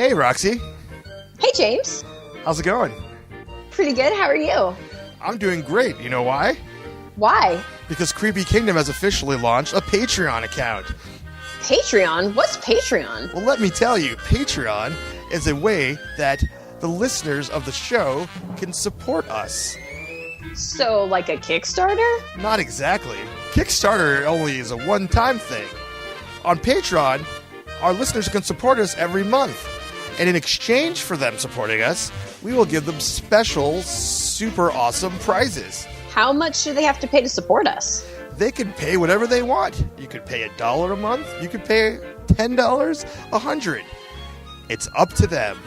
Hey, Roxy. Hey, James. How's it going? Pretty good. How are you? I'm doing great. You know why? Why? Because Creepy Kingdom has officially launched a Patreon account. Patreon? What's Patreon? Well, let me tell you, Patreon is a way that the listeners of the show can support us. So, like a Kickstarter? Not exactly. Kickstarter only is a one-time thing. On Patreon, our listeners can support us every month. And in exchange for them supporting us, we will give them special, super awesome prizes. How much do they have to pay to support us? They can pay whatever they want. You could pay $1 a month. You could pay $10, $100. It's up to them.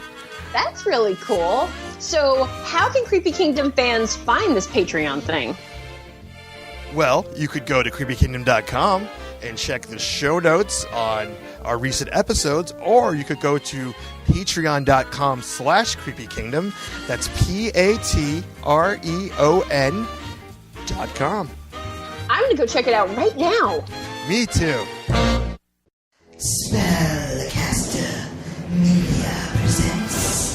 That's really cool. So, how can Creepy Kingdom fans find this Patreon thing? Well, you could go to creepykingdom.com and check the show notes on our recent episodes, or you could go to patreon.com/creepykingdom. That's patreon.com. I'm going to go check it out right now. Me too. Spellcaster Media presents.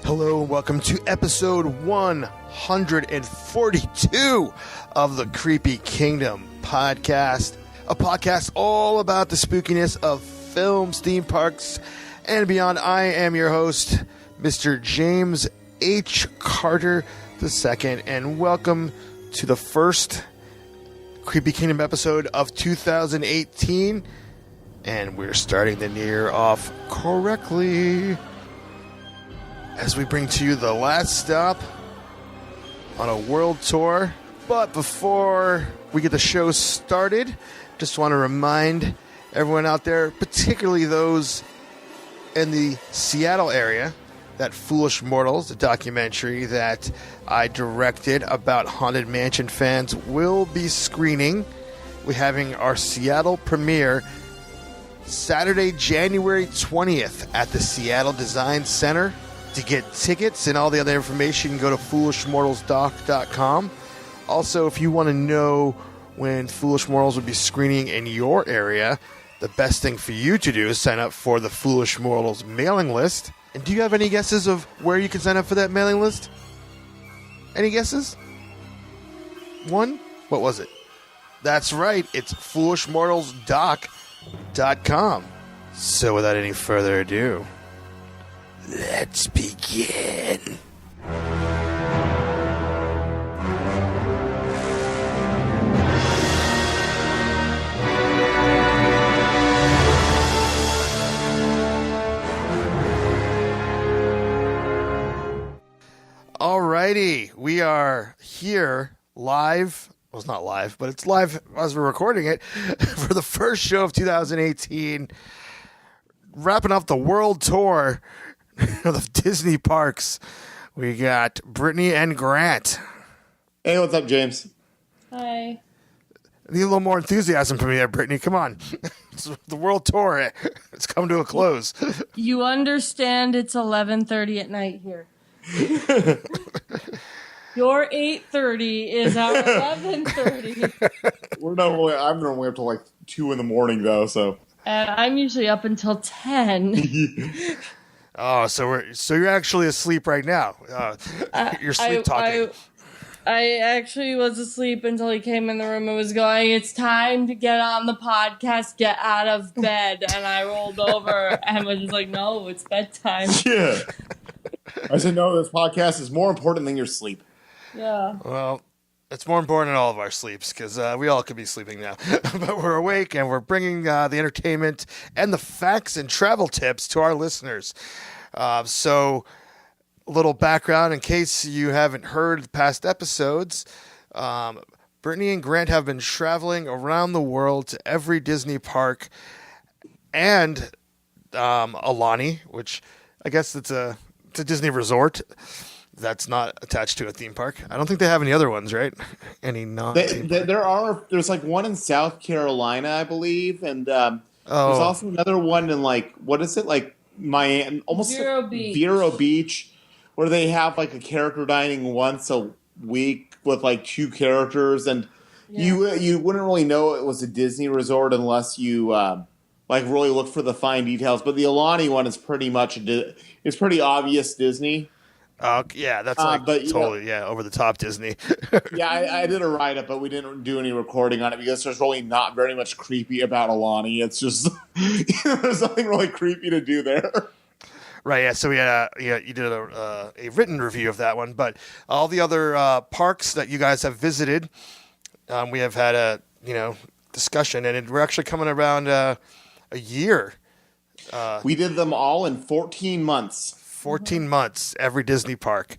Hello and welcome to episode 142 of the Creepy Kingdom podcast. A podcast all about the spookiness of films, theme parks, and beyond. I am your host, Mr. James H. Carter II, and welcome to the first Creepy Kingdom episode of 2018. And we're starting the year off correctly as we bring to you the last stop on a world tour. But before we get the show started, just want to remind everyone out there, particularly those in the Seattle area, that Foolish Mortals, a documentary that I directed about Haunted Mansion fans, will be screening. We're having our Seattle premiere Saturday, January 20th at the Seattle Design Center. To get tickets and all the other information, go to foolishmortalsdoc.com. Also, if you want to know when Foolish Mortals will be screening in your area, the best thing for you to do is sign up for the Foolish Mortals mailing list. And do you have any guesses of where you can sign up for that mailing list? Any guesses? One? What was it? That's right, it's foolishmortalsdoc.com. So without any further ado, let's begin. Alrighty, we are here live. Well, it's not live, but it's live as we're recording it for the first show of 2018. Wrapping up the world tour of Disney parks. We got Brittany and Grant. Hey, what's up, James? Hi. Need a little more enthusiasm from you there, Brittany. Come on. It's the world tour. It's come to a close. You understand it's 11:30 at night here. Your 8:30 is our 11:30. I'm normally up till like 2 in the morning though, so. And I'm usually up until 10. Oh, so you're actually asleep right now. You're sleep talking. I actually was asleep until he came in the room and was going, "It's time to get on the podcast, get out of bed." And I rolled over and was just like, "No, it's bedtime." Yeah. I said, no, this podcast is more important than your sleep. Yeah. Well, it's more important than all of our sleeps because we all could be sleeping now. But we're awake and we're bringing the entertainment and the facts and travel tips to our listeners. So little background in case you haven't heard past episodes. Brittany and Grant have been traveling around the world to every Disney park and Alani, which I guess it's a Disney resort that's not attached to a theme park. I don't think they have any other ones, right? Any non-theme park. There's like one in South Carolina, I believe, and there's also another one in like, what is it, like Miami, almost Vero Beach, where they have like a character dining once a week with like 2 characters, and you wouldn't really know it was a Disney resort unless you like really look for the fine details. But the Alani one is pretty much it's pretty obvious Disney. Yeah, that's like totally over the top Disney. Yeah, I did a write-up, but we didn't do any recording on it because there's really not very much creepy about Alani. It's just there's nothing really creepy to do there. Right, yeah. So we had you did a written review of that one, but all the other parks that you guys have visited, we have had a discussion, and we're actually coming around a year. We did them all in 14 months. 14 months, every Disney park.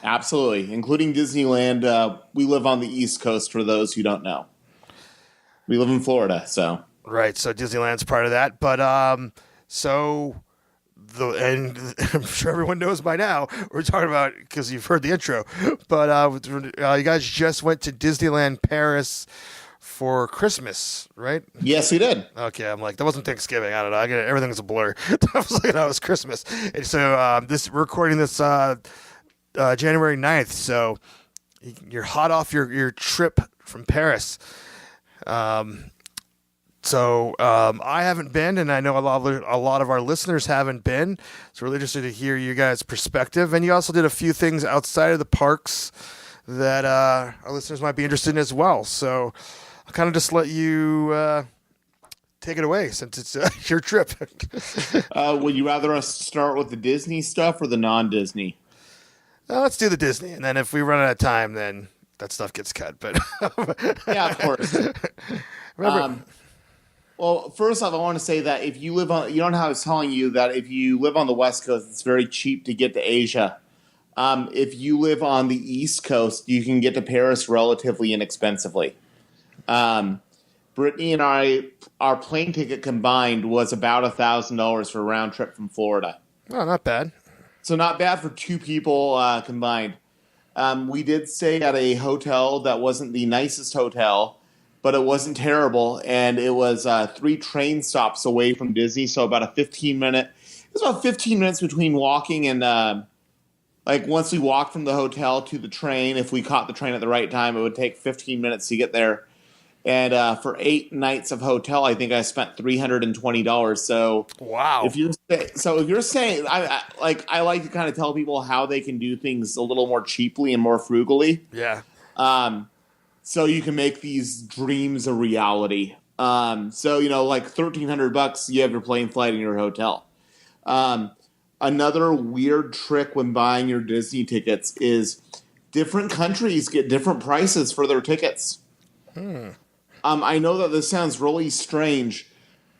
Absolutely, including Disneyland. We live on the East Coast, for those who don't know. We live in Florida, so. Right, so Disneyland's part of that, but and I'm sure everyone knows by now, we're talking about, because you've heard the intro, but you guys just went to Disneyland Paris for Christmas, right? Yes, we did. Okay, I'm like, that wasn't Thanksgiving. I don't know. I get it. Everything's a blur. I was like, that was Christmas. And so we're recording this January 9th, so you're hot off your trip from Paris. So I haven't been, and I know a lot of our listeners haven't been. So really interested to hear you guys' perspective. And you also did a few things outside of the parks that our listeners might be interested in as well. So I'll kind of just let you take it away since it's your trip. Would you rather us start with the Disney stuff or the non-Disney? Let's do the Disney, and then if we run out of time, then that stuff gets cut. But yeah, of course. Well, first off, I want to say that if you live on, you know how I was telling you that if you live on the West Coast, it's very cheap to get to Asia. If you live on the East Coast, you can get to Paris relatively inexpensively. Brittany and our plane ticket combined was about $1,000 for a round trip from Florida. Oh, not bad. So not bad for 2 people combined. We did stay at a hotel that wasn't the nicest hotel, but it wasn't terrible, and it was 3 train stops away from Disney, so about a 15-minute. It was about 15 minutes between walking and once we walked from the hotel to the train, if we caught the train at the right time, it would take 15 minutes to get there. And for 8 nights of hotel, I think I spent $320. So wow. If you're saying, I like to kind of tell people how they can do things a little more cheaply and more frugally. Yeah. So you can make these dreams a reality. So like $1,300, you have your plane flight and your hotel. Another weird trick when buying your Disney tickets is different countries get different prices for their tickets. I know that this sounds really strange,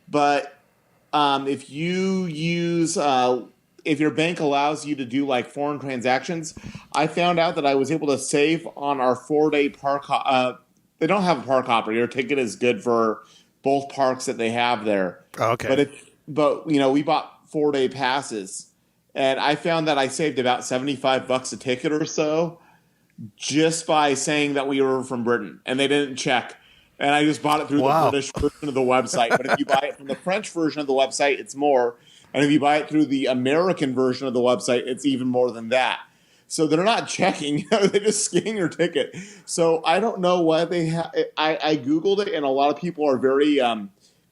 but if you use if your bank allows you to do like foreign transactions, I found out that I was able to save on our 4-day park. They don't have a park hopper. Your ticket is good for both parks that they have there. Oh, okay. But we bought 4-day passes, and I found that I saved about $75 a ticket or so just by saying that we were from Britain, and they didn't check. And I just bought it through the British version of the website. But if you buy it from the French version of the website, it's more. And if you buy it through the American version of the website, it's even more than that. So they're not checking. They just scan your ticket. So I don't know why they have. I Googled it, and a lot of people are very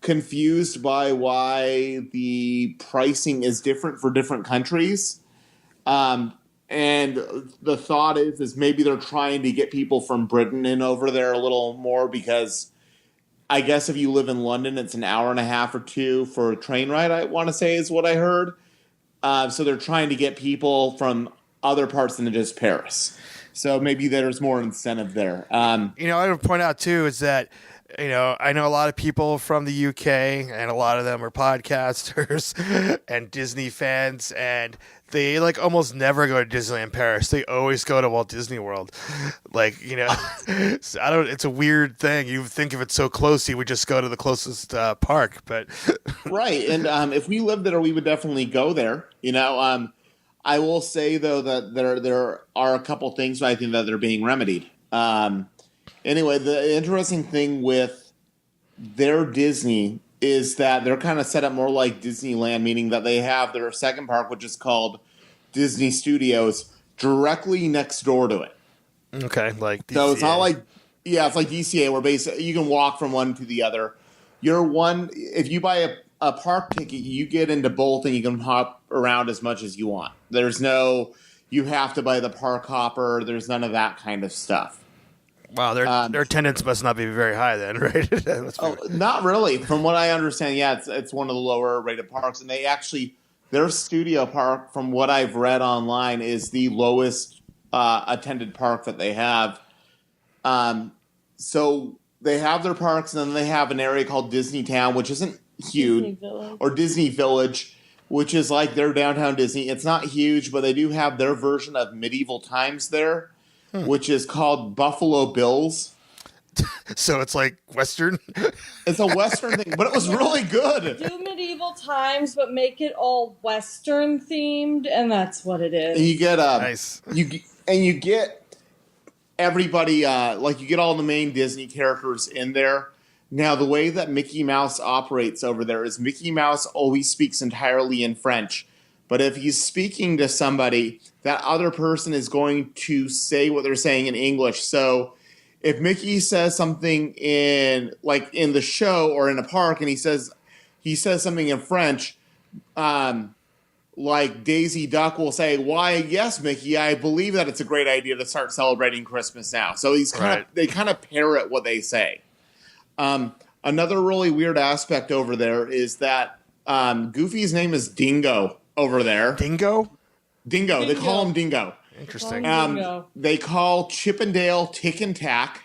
confused by why the pricing is different for different countries. And the thought is maybe they're trying to get people from Britain in over there a little more because I guess if you live in London, it's an hour and a half or 2 for a train ride, I want to say is what I heard. So they're trying to get people from other parts than just Paris. So maybe there's more incentive there. I would point out, too, is that I know a lot of people from the UK, and a lot of them are podcasters and Disney fans, and they like almost never go to Disneyland Paris. They always go to Walt Disney World. So it's a weird thing. You think if it's so close, you would just go to the closest park, but Right. And if we lived there, we would definitely go there. I will say though that there are a couple things I think that they're being remedied. Anyway, the interesting thing with their Disney is that they're kind of set up more like Disneyland, meaning that they have their second park, which is called Disney Studios, directly next door to it. okay, like DCA. So it's not like, it's like DCA where basically you can walk from one to the other. If you buy a park ticket, you get into both and you can hop around as much as you want. There's no, you have to buy the park hopper. There's none of that kind of stuff. Wow, their attendance must not be very high then, right? Not really. From what I understand, it's one of the lower rated parks, and their studio park, from what I've read online, is the lowest attended park that they have. So they have their parks, and then they have an area called Disneytown, which isn't huge, or Disney Village, which is like their downtown Disney. It's not huge, but they do have their version of medieval times there. Which is called Buffalo Bills. So it's like Western? It's a Western thing, but it was really good. Do medieval times, but make it all Western themed, and that's what it is. And you get nice. You get everybody, you get all the main Disney characters in there. Now, the way that Mickey Mouse operates over there is Mickey Mouse always speaks entirely in French. But if he's speaking to somebody, that other person is going to say what they're saying in English. So if Mickey says something in the show or in a park and he says something in French, like Daisy Duck will say, "Why, yes, Mickey, I believe that it's a great idea to start celebrating Christmas now." So they kind of parrot what they say. Another really weird aspect over there is that Goofy's name is Dingo. Over there. Dingo? Dingo. They call him Dingo. Interesting. They call Chippendale Tick and Tack.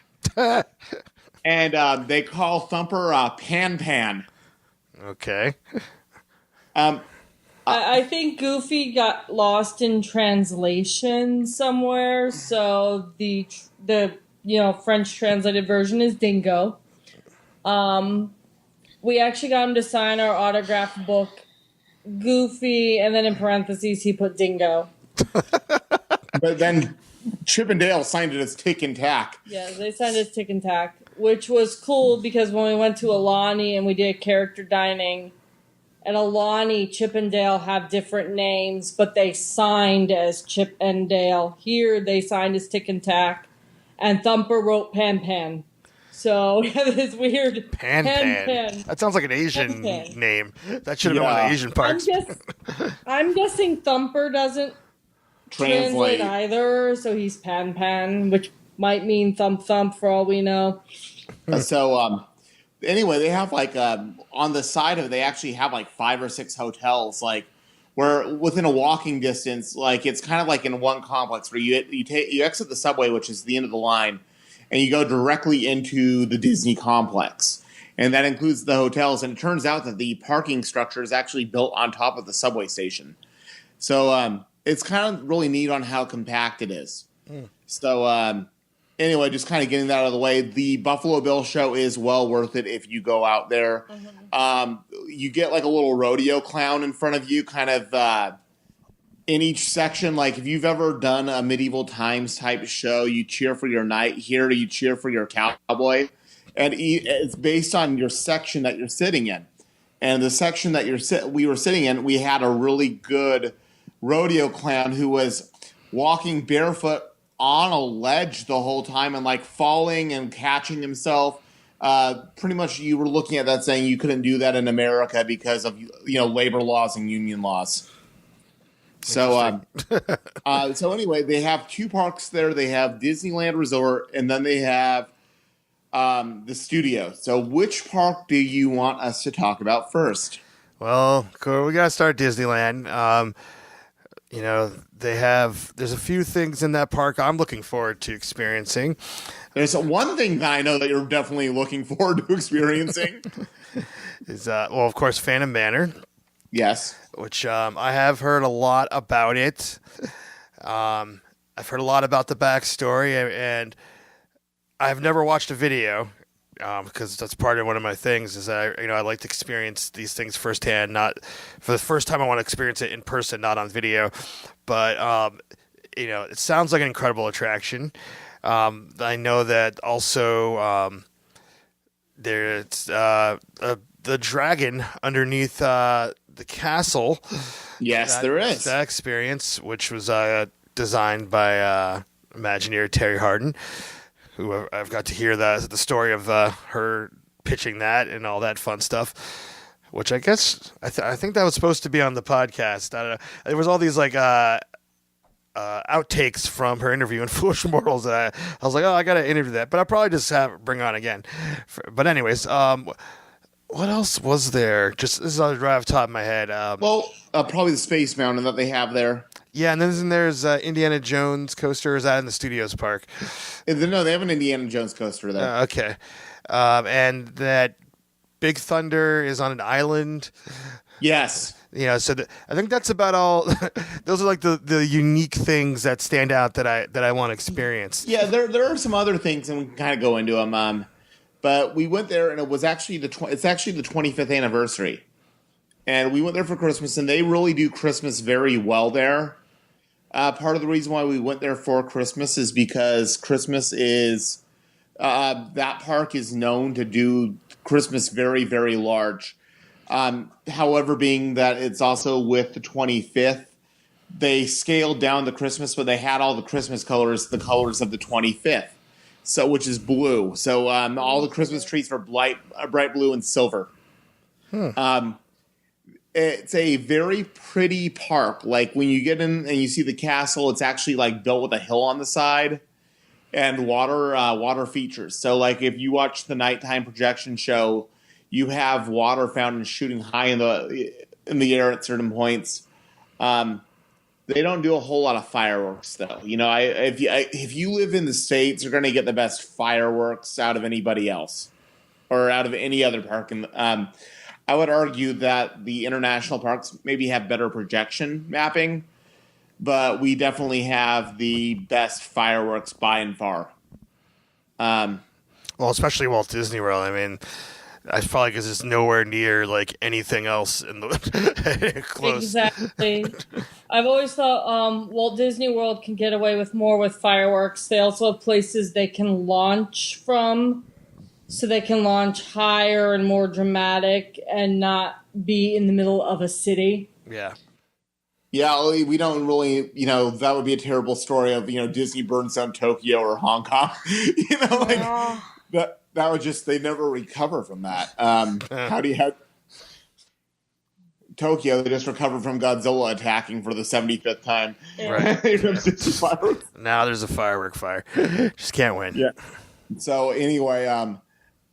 And they call Thumper Pan Pan. Okay. I think Goofy got lost in translation somewhere, so the French translated version is Dingo. We actually got him to sign our autograph book, Goofy, and then in parentheses he put Dingo. But then Chippendale signed it as Tick and Tack. Yeah, they signed it as Tick and Tack, which was cool because when we went to Alani and we did character dining, at Alani, Chippendale have different names, but they signed as Chip and Dale. Here they signed as Tick and Tack, and Thumper wrote Pan Pan. So this weird Pan. That sounds like an Asian name. That should have been one of the Asian parks. I'm guessing Thumper doesn't translate either, so he's Pan, which might mean Thump for all we know. So anyway, they have on the side of it, they actually have 5 or 6 hotels where within a walking distance. It's kind of like in one complex where you exit the subway, which is the end of the line, and you go directly into the Disney complex. And that includes the hotels. And it turns out that the parking structure is actually built on top of the subway station. So it's kind of really neat on how compact it is. So anyway, just kind of getting that out of the way. The Buffalo Bill show is well worth it if you go out there. You get a little rodeo clown in front of you, kind of in each section. If you've ever done a medieval times type show, you cheer for your knight. Here you cheer for your cowboy. And it's based on your section that you're sitting in. And the section that we were sitting in, we had a really good rodeo clown who was walking barefoot on a ledge the whole time and falling and catching himself. Pretty much you were looking at that saying you couldn't do that in America because of labor laws and union laws. So anyway, they have 2 parks there. They have Disneyland Resort, and then they have the studio. So which park do you want us to talk about first? Well, cool. We got to start Disneyland. there's a few things in that park I'm looking forward to experiencing. There's one thing that I know that you're definitely looking forward to experiencing. Is of course, Phantom Manor. Yes. Which I have heard a lot about it. I've heard a lot about the backstory, and I've never watched a video because that's part of one of my things. Is that I like to experience these things firsthand. Not for the first time, I want to experience it in person, not on video. But it sounds like an incredible attraction. I know that also there's the dragon underneath the castle. Yes, there is. That experience, which was designed by Imagineer Terry Hardin, who I've got to hear the story of her pitching that and all that fun stuff, which I guess I think that was supposed to be on the podcast. I don't know. There was all these outtakes from her interview in Foolish Mortals. I was like, I got to interview that, but I'll probably just bring on again. But anyways, what else was there? Just this is right off the top of my head. Probably the Space Mountain that they have there. Yeah, and then there's Indiana Jones coaster. Is that in the Studios Park? No, they have an Indiana Jones coaster there. Okay. And that Big Thunder is on an island. Yes. So I think that's about all. Those are like the unique things that stand out that I want to experience. Yeah, there are some other things, and we can kind of go into them. But we went there, and it was actually it's actually the 25th anniversary. And we went there for Christmas, and they really do Christmas very well there. Part of the reason why we went there for Christmas is because Christmas is that park is known to do Christmas very, very large. However, being that it's also with the 25th, they scaled down the Christmas, but they had all the Christmas colors, the colors of the 25th, so which is blue. So all the Christmas trees are bright blue and silver. It's a very pretty park. Like when you get in and you see the castle, it's actually like built with a hill on the side and water features. So like if you watch the nighttime projection show, you have water fountains shooting high in the air at certain points. They don't do a whole lot of fireworks though. If you live in the States, you're going to get the best fireworks out of anybody else or out of any other park. And I would argue that the international parks maybe have better projection mapping, but we definitely have the best fireworks by and far. Well, especially Walt Disney World. I mean, that's probably because it's nowhere near like anything else in the close. Exactly. I've always thought Walt Disney World can get away with more with fireworks. They also have places they can launch from. So they can launch higher and more dramatic and not be in the middle of a city. Yeah. Yeah, we don't really, that would be a terrible story of, Disney burns down Tokyo or Hong Kong. That would just, they never recover from that. How do you have Tokyo? They just recovered from Godzilla attacking for the 75th time. Right. Now there's a firework fire. Just can't win. Yeah. So anyway,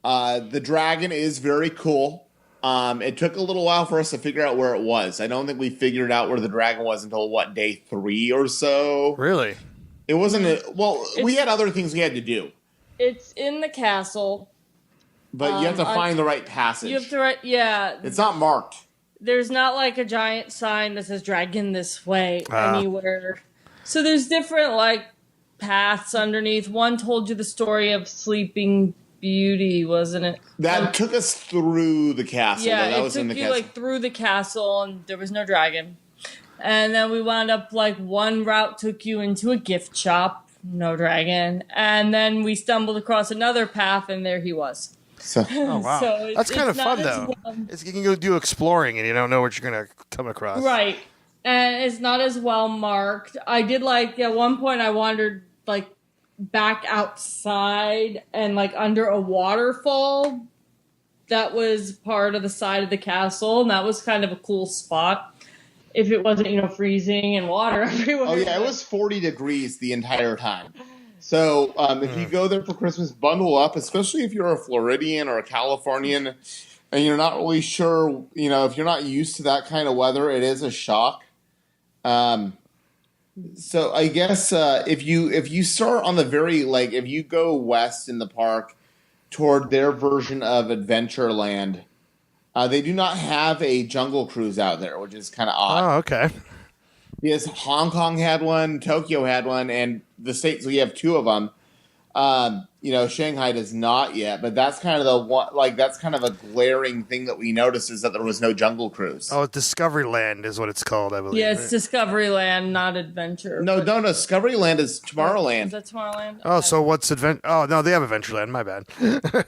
the dragon is very cool. It took a little while for us to figure out where it was. I don't think we figured out where the dragon was until, day 3 or so. Really? It wasn't we had other things we had to do. It's in the castle. But you have to find the right passage. You have to yeah. It's not marked. There's not like a giant sign that says dragon this way anywhere. So there's different paths underneath. One told you the story of Sleeping Beauty, wasn't it? That took us through the castle. Yeah, that it was took in the you castle. through the castle, and there was no dragon. And then we wound up one route took you into a gift shop, no dragon, and then we stumbled across another path, and there he was. So, oh wow, so that's kind of fun though. You can go do exploring, and you don't know what you're gonna come across. Right, and it's not as well marked. I did at one point I wandered back outside and under a waterfall that was part of the side of the castle, and that was kind of a cool spot if it wasn't freezing and water everywhere. Oh yeah, it was 40 degrees the entire time. So if you go there for Christmas, bundle up, especially if you're a Floridian or a Californian and you're not really sure, if you're not used to that kind of weather, it is a shock. So I guess if you start on the very like if you go west in the park toward their version of Adventureland, they do not have a jungle cruise out there, which is kind of odd. Oh, okay. Because Hong Kong had one, Tokyo had one, and the states we have two of them. Shanghai does not yet, but that's kind of the one. Like that's kind of a glaring thing that we noticed is that there was no jungle cruise. Oh, Discoveryland is what it's called, I believe. Yeah, it's Discoveryland, not Adventure. No, Discoveryland is Tomorrowland. Is that Tomorrowland? Oh, so what's Adventure? Oh, no, they have Adventureland. My bad.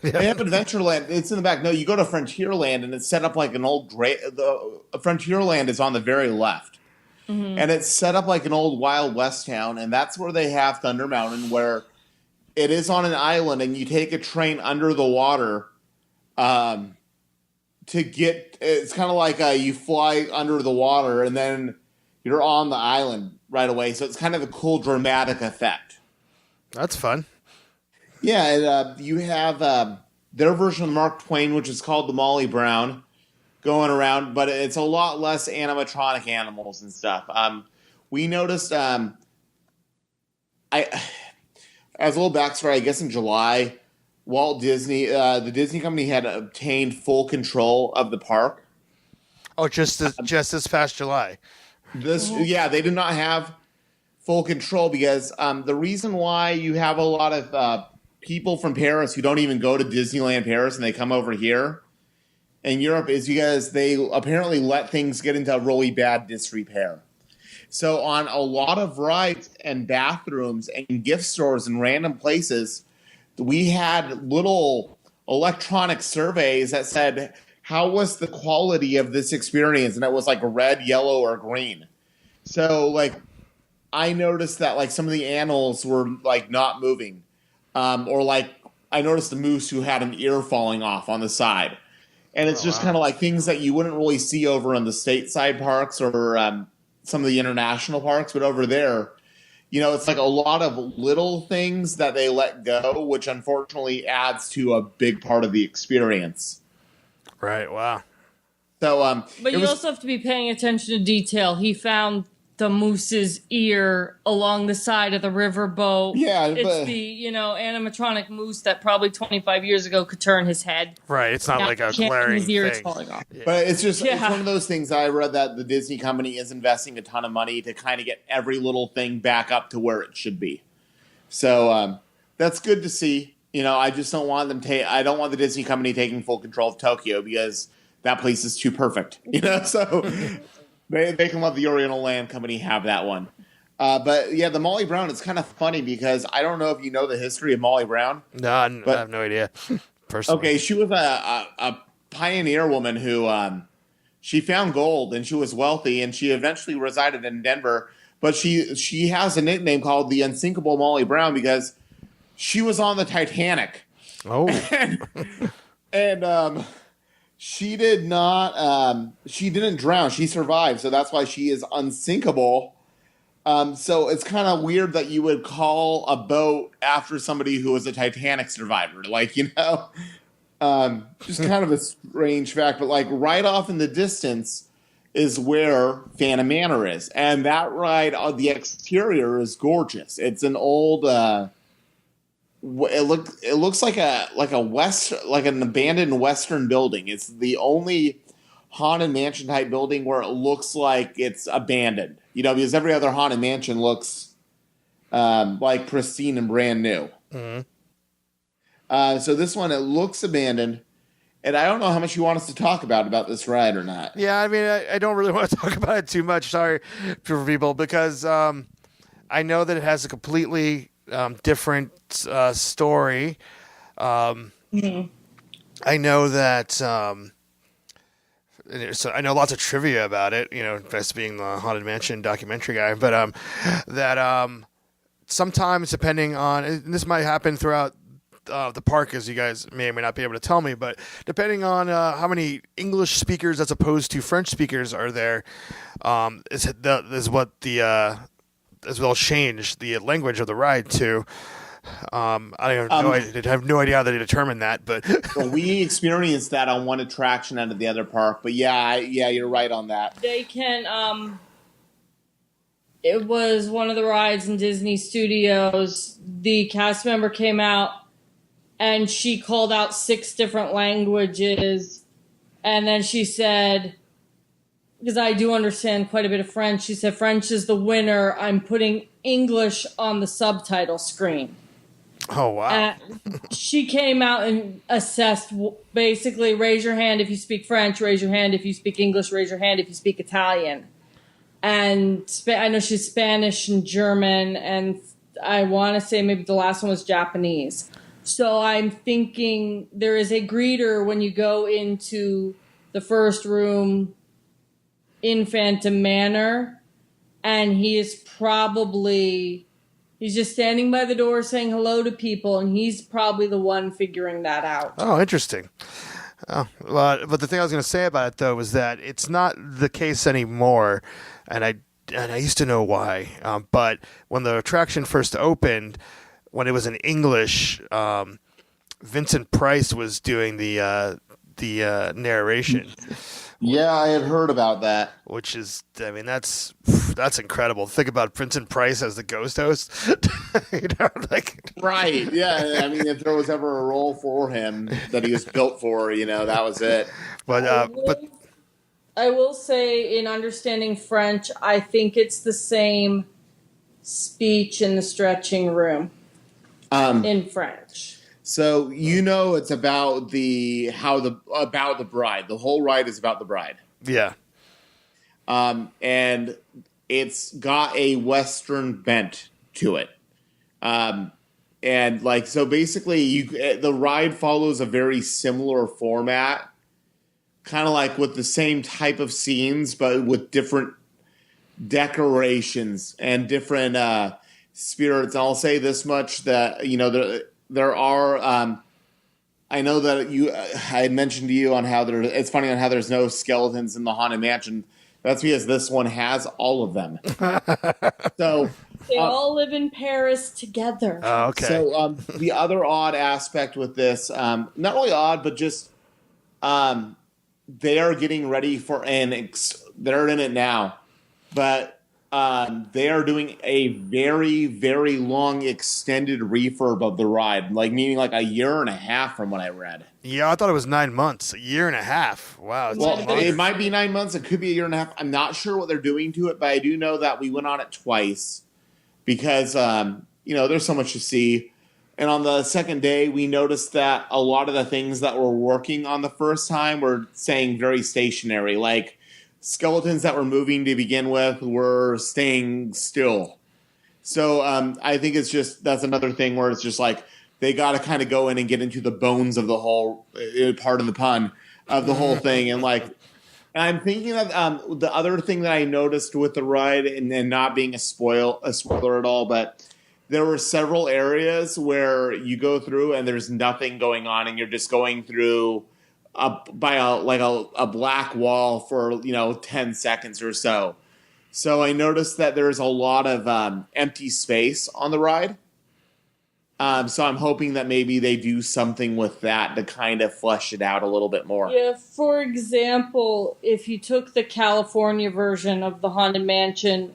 They have Adventureland. It's in the back. No, you go to Frontierland, and it's set up like an old. Frontierland is on the very left, and it's set up like an old Wild West town, and that's where they have Thunder Mountain, where it is on an island, and you take a train under the water to get. It's kind of like you fly under the water, and then you're on the island right away. So it's kind of a cool dramatic effect. That's fun. Yeah, and, you have their version of Mark Twain, which is called the Molly Brown, going around, but it's a lot less animatronic animals and stuff. We noticed, as a little backstory, I guess in July, Walt Disney, the Disney company had obtained full control of the park. Oh, just this past July. They did not have full control because the reason why you have a lot of people from Paris who don't even go to Disneyland Paris and they come over here in Europe is because they apparently let things get into really bad disrepair. So on a lot of rides and bathrooms and gift stores and random places, we had little electronic surveys that said, how was the quality of this experience? And it was like red, yellow, or green. So like I noticed that like some of the animals were like not moving. Or like I noticed the moose who had an ear falling off on the side. And it's just kind of like things that you wouldn't really see over in the stateside parks or some of the international parks. But over there, it's like a lot of little things that they let go, which unfortunately adds to a big part of the experience. Right. Wow. So, but you also have to be paying attention to detail. He found the moose's ear along the side of the riverboat. Yeah, it's the animatronic moose that probably 25 years ago could turn his head. Right, it's not now like a glaring his ear thing. is falling off. Yeah. But it's just it's one of those things. I read that the Disney company is investing a ton of money to kind of get every little thing back up to where it should be. So that's good to see. I just don't want them I don't want the Disney company taking full control of Tokyo because that place is too perfect. So. They can let the Oriental Land Company have that one. But yeah, the Molly Brown, it's kind of funny because I don't know if you know the history of Molly Brown. No, I have no idea. Personally. Okay, she was a pioneer woman who she found gold and she was wealthy and she eventually resided in Denver. But she has a nickname called the Unsinkable Molly Brown because she was on the Titanic. Oh. and she did not. She didn't drown. She survived, so that's why she is unsinkable. So it's kind of weird that you would call a boat after somebody who was a Titanic survivor. Just kind of a strange fact. But like right off in the distance is where Phantom Manor is, and that ride on the exterior is gorgeous. It's an old. It looks like an abandoned Western building. It's the only haunted mansion type building where it looks like it's abandoned. Because every other haunted mansion looks like pristine and brand new. Mm-hmm. So this one, it looks abandoned, and I don't know how much you want us to talk about this ride or not. Yeah, I mean, I don't really want to talk about it too much. Sorry for people because I know that it has a completely different story. Mm-hmm. I know that so I know lots of trivia about it, best being the Haunted Mansion documentary guy, but that sometimes depending on, and this might happen throughout the park, as you guys may or may not be able to tell me, but depending on how many English speakers as opposed to French speakers are there, is what the as well change the language of the ride to. I have no idea how they determined that, but well, we experienced that on one attraction out of the other park. But yeah, you're right on that. They can it was one of the rides in Disney Studios. The cast member came out and she called out 6 different languages. And then she said, because I do understand quite a bit of French, she said, French is the winner. I'm putting English on the subtitle screen. Oh, wow. She came out and assessed, basically, raise your hand if you speak French, raise your hand if you speak English, raise your hand if you speak Italian. And I know she's Spanish and German, and I want to say maybe the last one was Japanese. So I'm thinking there is a greeter when you go into the first room in Phantom Manor, and he is probably... He's just standing by the door saying hello to people, and he's probably the one figuring that out. Oh, interesting. But the thing I was going to say about it, though, was that it's not the case anymore, and I used to know why. But when the attraction first opened, when it was in English, Vincent Price was doing the narration. Yeah, I had heard about that. Which is, I mean, that's incredible. Think about Vincent Price as the ghost host. Right, yeah. I mean, if there was ever a role for him that he was built for, that was it. But I will say, in understanding French, I think it's the same speech in the stretching room in French. So it's about the bride. The whole ride is about the bride. Yeah. And it's got a Western bent to it. And so basically the ride follows a very similar format, kind of like with the same type of scenes, but with different decorations and different spirits. And I'll say this much, that, there are, I know that I had mentioned to you on how it's funny on how there's no skeletons in the Haunted Mansion. That's because this one has all of them. So they all live in Paris together. Oh, okay. So the other odd aspect with this, not really odd, but just they are getting ready for they're in it now, but they are doing a very, very long extended refurb of the ride, meaning a year and a half from what I read. Yeah, I thought it was 9 months. A year and a half. Wow. Well, it might be 9 months. It could be a year and a half. I'm not sure what they're doing to it, but I do know that we went on it twice because, there's so much to see. And on the second day, we noticed that a lot of the things that were working on the first time were staying very stationary, like skeletons that were moving to begin with were staying still. So I think that's another thing where it's just they got to kind of go in and get into the bones of the whole, pardon the pun, of the whole thing. And I'm thinking of the other thing that I noticed with the ride, and not being a spoiler at all, but there were several areas where you go through and there's nothing going on, and you're just going through by a black wall for 10 seconds or so. So I noticed that there's a lot of empty space on the ride. So I'm hoping that maybe they do something with that to kind of flesh it out a little bit more. Yeah, for example, if you took the California version of the Haunted Mansion,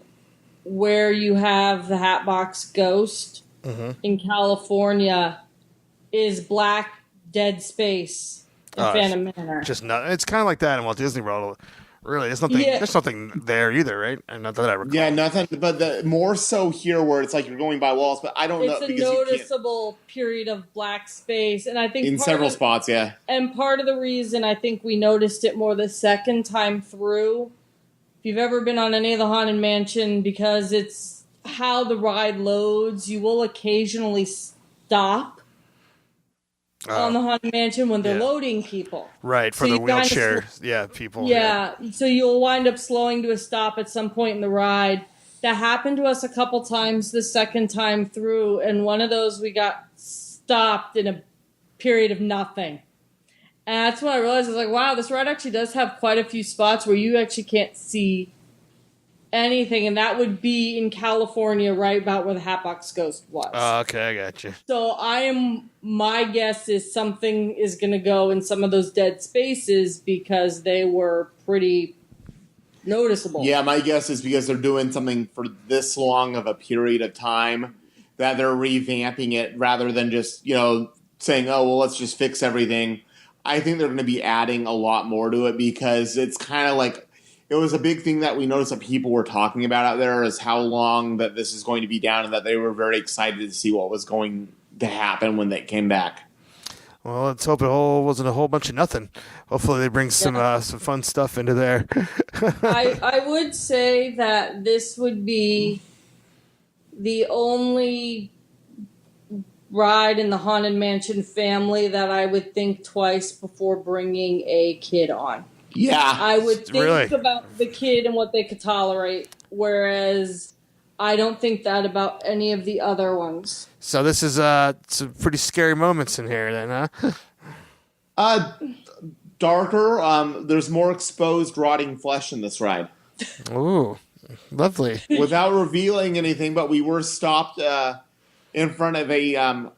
where you have the Hatbox Ghost in California, is black dead space in Phantom Manor. Just not. It's kind of like that in Walt Disney World. Really, there's nothing. Yeah. There's nothing there either, right? And not that I recall. Yeah, nothing. But more so here, where it's you're going by walls. But I don't know. It's a noticeable period of black space, and I think in several spots, yeah. And part of the reason I think we noticed it more the second time through, if you've ever been on any of the Haunted Mansion, because it's how the ride loads, you will occasionally stop on the Haunted Mansion when they're loading people. Right, for the wheelchair people. Yeah, so you'll wind up slowing to a stop at some point in the ride. That happened to us a couple times the second time through, and one of those we got stopped in a period of nothing. And that's when I realized, I was wow, this ride actually does have quite a few spots where you actually can't see anything, and that would be in California, right about where the Hatbox Ghost was. Okay, I got you. So my guess is something is going to go in some of those dead spaces because they were pretty noticeable. Yeah, my guess is because they're doing something for this long of a period of time that they're revamping it rather than just, saying, oh, well, let's just fix everything. I think they're going to be adding a lot more to it because it's kind of like, it was a big thing that we noticed that people were talking about out there is how long that this is going to be down and that they were very excited to see what was going to happen when they came back. Well, let's hope it all wasn't a whole bunch of nothing. Hopefully they bring some fun stuff into there. I would say that this would be the only ride in the Haunted Mansion family that I would think twice before bringing a kid on. Yeah. I would think Really? about the kid and what they could tolerate, whereas I don't think that about any of the other ones. So this is some pretty scary moments in here then, huh? Darker. There's more exposed rotting flesh in this ride. Ooh, lovely. Without revealing anything, but we were stopped in front of a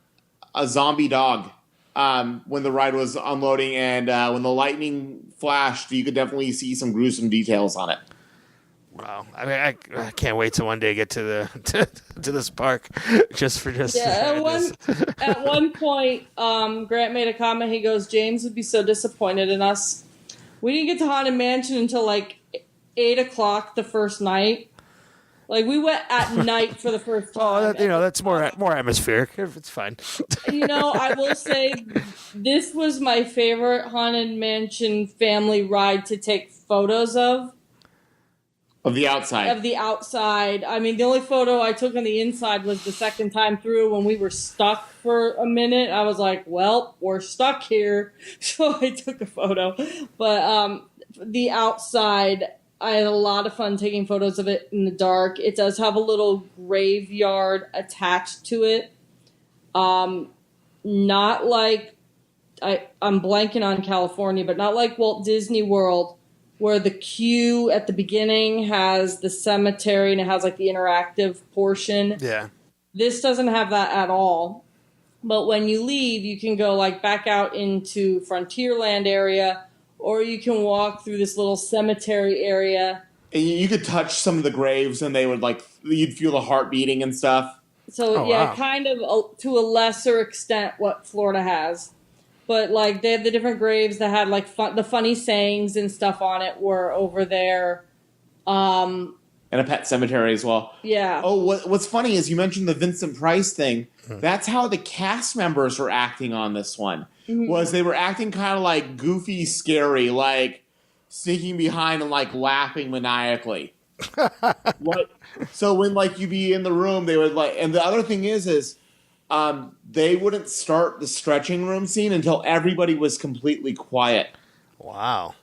zombie dog when the ride was unloading, and when the lightning flashed, you could definitely see some gruesome details on it. Wow. I mean, I can't wait to one day get to the to this park just for this. At one point, Grant made a comment. He goes, James would be so disappointed in us. We didn't get to Haunted Mansion until like 8 o'clock the first night. Like, we went at night for the first time. Oh, that's more atmospheric. It's fine. I will say this was my favorite Haunted Mansion family ride to take photos of. Of the outside. I mean, the only photo I took on the inside was the second time through when we were stuck for a minute. I was like, well, we're stuck here. So I took a photo. But the outside, I had a lot of fun taking photos of it in the dark. It does have a little graveyard attached to it. Not like, I'm blanking on California, but not like Walt Disney World, where the queue at the beginning has the cemetery and it has like the interactive portion. Yeah. This doesn't have that at all. But when you leave, you can go like back out into Frontierland area, or you can walk through this little cemetery area. And you could touch some of the graves and they would you'd feel the heart beating and stuff. So wow. Kind of to a lesser extent what Florida has. But, like, they had the different graves that had, like, the funny sayings and stuff on it were over there. And a pet cemetery as well. Yeah. Oh, what's funny is you mentioned the Vincent Price thing. That's how the cast members were acting on this one. Mm-hmm. Was they were acting kind of, like, goofy, scary, like, sneaking behind and, like, laughing maniacally. So when, like, you'd be in the room, they would, like... And the other thing is... they wouldn't start the stretching room scene until everybody was completely quiet. Wow.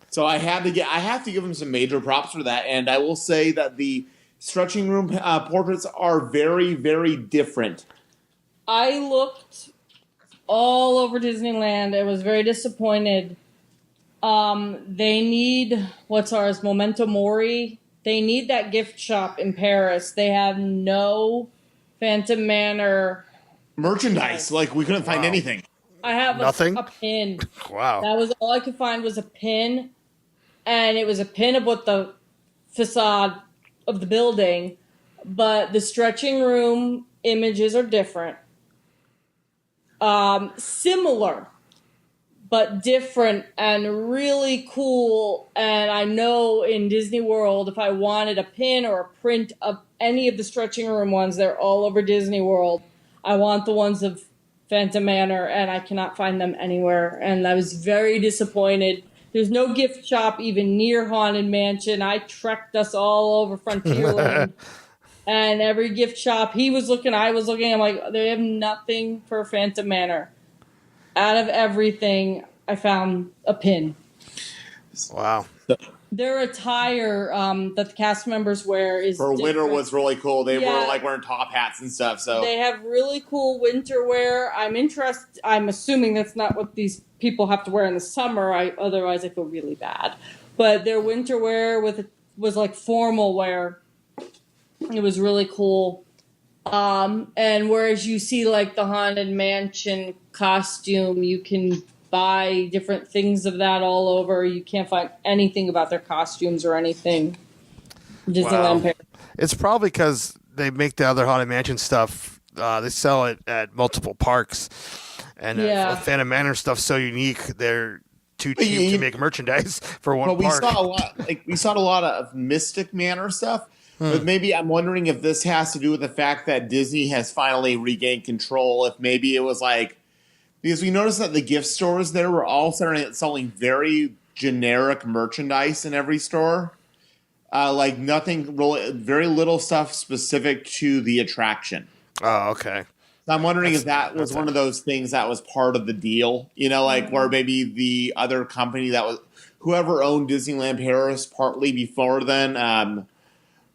So I have to give them some major props for that, and I will say that the stretching room portraits are very, very different. I looked all over Disneyland. I was very disappointed. They need, what's ours, Memento Mori? They need that gift shop in Paris. They have no Phantom Manor merchandise. Like, we couldn't find anything. I have Nothing? a pin. Wow. That was all I could find was a pin. And it was a pin of what the facade of the building. But the stretching room images are different. Similar, but different and really cool. And I know in Disney World, if I wanted a pin or a print of any of the stretching room ones, they're all over Disney World. I want the ones of Phantom Manor, and I cannot find them anywhere. And I was very disappointed. There's no gift shop even near Haunted Mansion. I trekked us all over Frontierland. And every gift shop, he was looking, I was looking. I'm like, they have nothing for Phantom Manor. Out of everything, I found a pin. Wow. Their attire that the cast members wear is for different. winter was really cool. They were like wearing top hats and stuff. So they have really cool winter wear. I'm assuming that's not what these people have to wear in the summer. Otherwise I feel really bad. But their winter wear was like formal wear. It was really cool. And whereas you see like the Haunted Mansion costume, you can buy different things of that all over. You can't find anything about their costumes or anything. Disneyland Paris. It's probably because they make the other Haunted Mansion stuff. They sell it at multiple parks, and Phantom Manor stuff's so unique. They're too cheap to make merchandise for one park. We saw a lot of Mystic Manor stuff. But maybe I'm wondering if this has to do with the fact that Disney has finally regained control. If maybe it was like, because we noticed that the gift stores there were all selling very generic merchandise in every store. Like nothing really, very little stuff specific to the attraction. Oh, okay. So I'm wondering if that was one of those things that was part of the deal, like where maybe the other company whoever owned Disneyland Paris partly before then,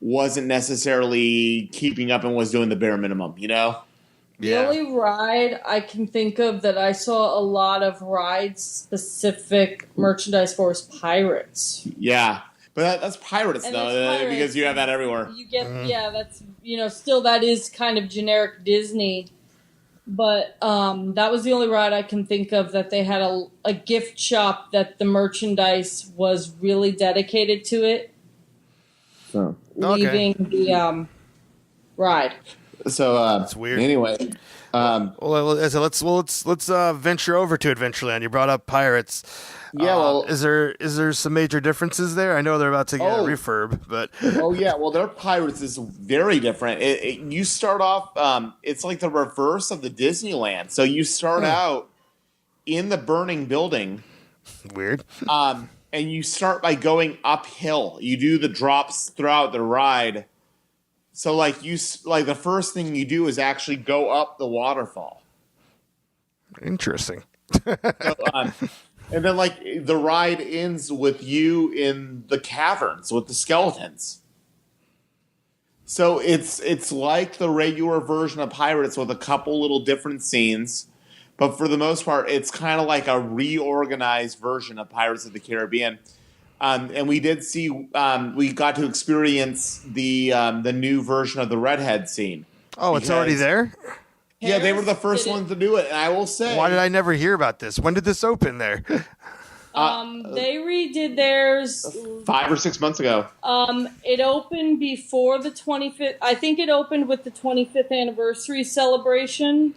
wasn't necessarily keeping up and was doing the bare minimum, The only ride I can think of that I saw a lot of ride-specific merchandise for is Pirates. Yeah. But that's Pirates, and though, Pirates, because you have that everywhere. You get, that's, still that is kind of generic Disney. But that was the only ride I can think of that they had a gift shop that the merchandise was really dedicated to it. So. Leaving the ride. So that's weird. Anyway, let's venture over to Adventureland. You brought up Pirates. Yeah, is there some major differences there? I know they're about to get a refurb, but their Pirates is very different. You start off, it's like the reverse of the Disneyland. So you start out in the burning building. Weird. And you start by going uphill. You do the drops throughout the ride. So the first thing you do is actually go up the waterfall. Interesting. And then the ride ends with you in the caverns with the skeletons. So it's like the regular version of Pirates with a couple little different scenes. But for the most part, it's kind of like a reorganized version of Pirates of the Caribbean. And we did see, we got to experience the new version of the redhead scene. Oh, it's already there? Yeah, they were the first ones to do it. And I will say... Why did I never hear about this? When did this open there? They redid theirs 5 or 6 months ago. It opened before the 25th. I think it opened with the 25th anniversary celebration.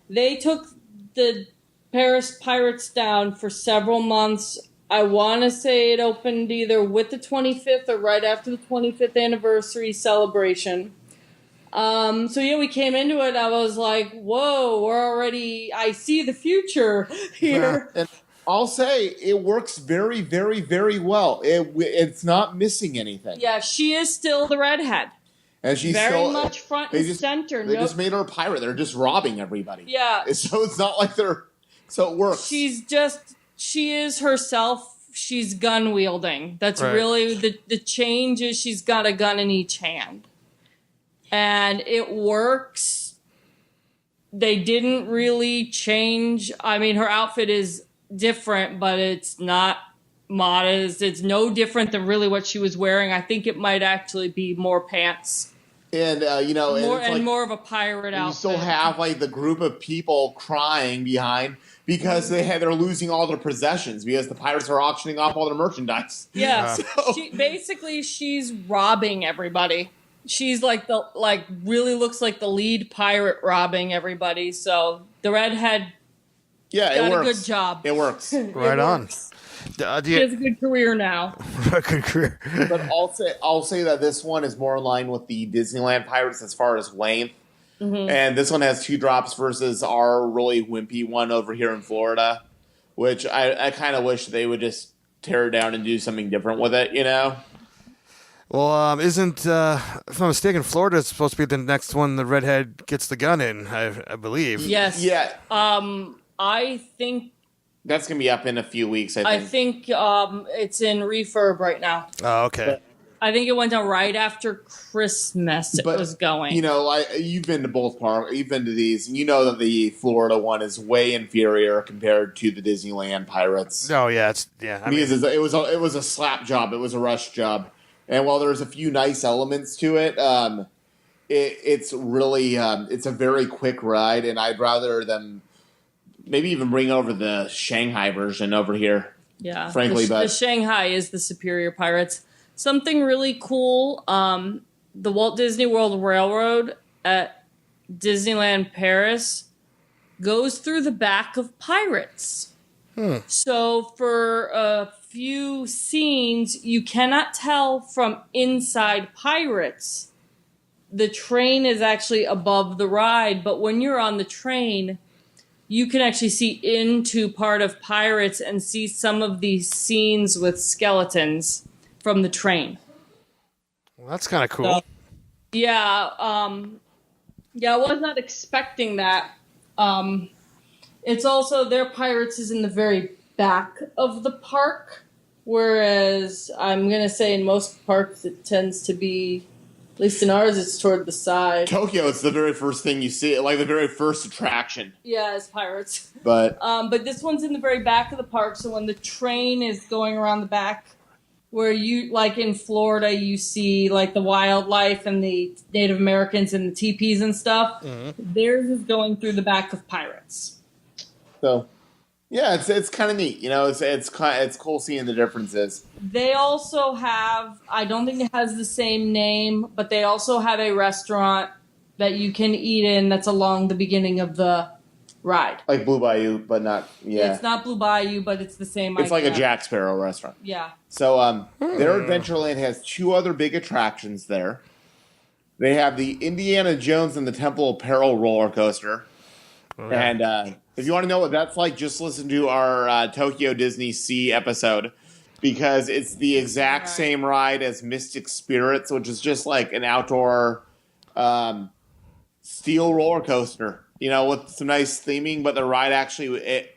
They took the Paris Pirates down for several months. I want to say it opened either with the 25th or right after the 25th anniversary celebration. We came into it. I was like, whoa, I see the future here. And I'll say it works very, very, very well. It's not missing anything. Yeah, she is still the redhead. And she's very much front and center. They just made her a pirate. They're just robbing everybody. Yeah. So it's not like so it works. She is herself. She's gun wielding. That's really the change is she's got a gun in each hand. And it works. They didn't really change. I mean, her outfit is different, but it's not modest. It's no different than really what she was wearing. I think it might actually be more pants. And, more of a pirate outfit. You still have, the group of people crying behind because they're losing all their possessions because the pirates are auctioning off all their merchandise. Yeah. She's robbing everybody. She's really looks like the lead pirate robbing everybody. So the redhead got a good job. It works. Right on. She has a good career now. A good career. But I'll say that this one is more in line with the Disneyland Pirates as far as length. Mm-hmm. And this one has 2 drops versus our really wimpy one over here in Florida, which I kind of wish they would just tear it down and do something different with it, Well, isn't, if I'm mistaken, Florida is supposed to be the next one the redhead gets the gun in, I believe. Yes. Yeah. I think that's going to be up in a few weeks, I think. It's in refurb right now. Oh, okay. But, I think it went down right after Christmas. It was going. You've been to both parks. You've been to these, and you know that the Florida one is way inferior compared to the Disneyland Pirates. Oh yeah, it was a slap job. It was a rush job, and while there's a few nice elements to it, it's really it's a very quick ride, and I'd rather them maybe even bring over the Shanghai version over here. Yeah, frankly, the Shanghai is the superior Pirates. Something really cool. The Walt Disney World Railroad at Disneyland Paris goes through the back of Pirates. So for a few scenes, you cannot tell from inside Pirates. The train is actually above the ride, but when you're on the train, you can actually see into part of Pirates and see some of these scenes with skeletons from the train. Well, that's kind of cool. So, yeah, I was not expecting that. It's also, their Pirates is in the very back of the park, whereas I'm going to say in most parks it tends to be, at least in ours, it's toward the side. Tokyo, it's the very first thing you see, like the very first attraction. Yeah, it's Pirates. But this one's in the very back of the park, so when the train is going around the back, where you, like in Florida, you see like the wildlife and the Native Americans and the teepees and stuff, theirs is going through the back of Pirates. So, yeah, it's kind of neat. You know, it's cool seeing the differences. They also have, I don't think it has the same name, but they also have a restaurant that you can eat in that's along the beginning of the ride. Like Blue Bayou, but not, yeah. It's not Blue Bayou, but it's the same It's idea. like a Jack Sparrow restaurant. Yeah. So, their Adventureland has two other big attractions there. They have the Indiana Jones and the Temple of Peril roller coaster. Oh, yeah. And if you want to know what that's like, just listen to our Tokyo Disney Sea episode, because it's the exact same ride as Mystic Spirits, which is just like an outdoor steel roller coaster, you know, with some nice theming. But the ride actually,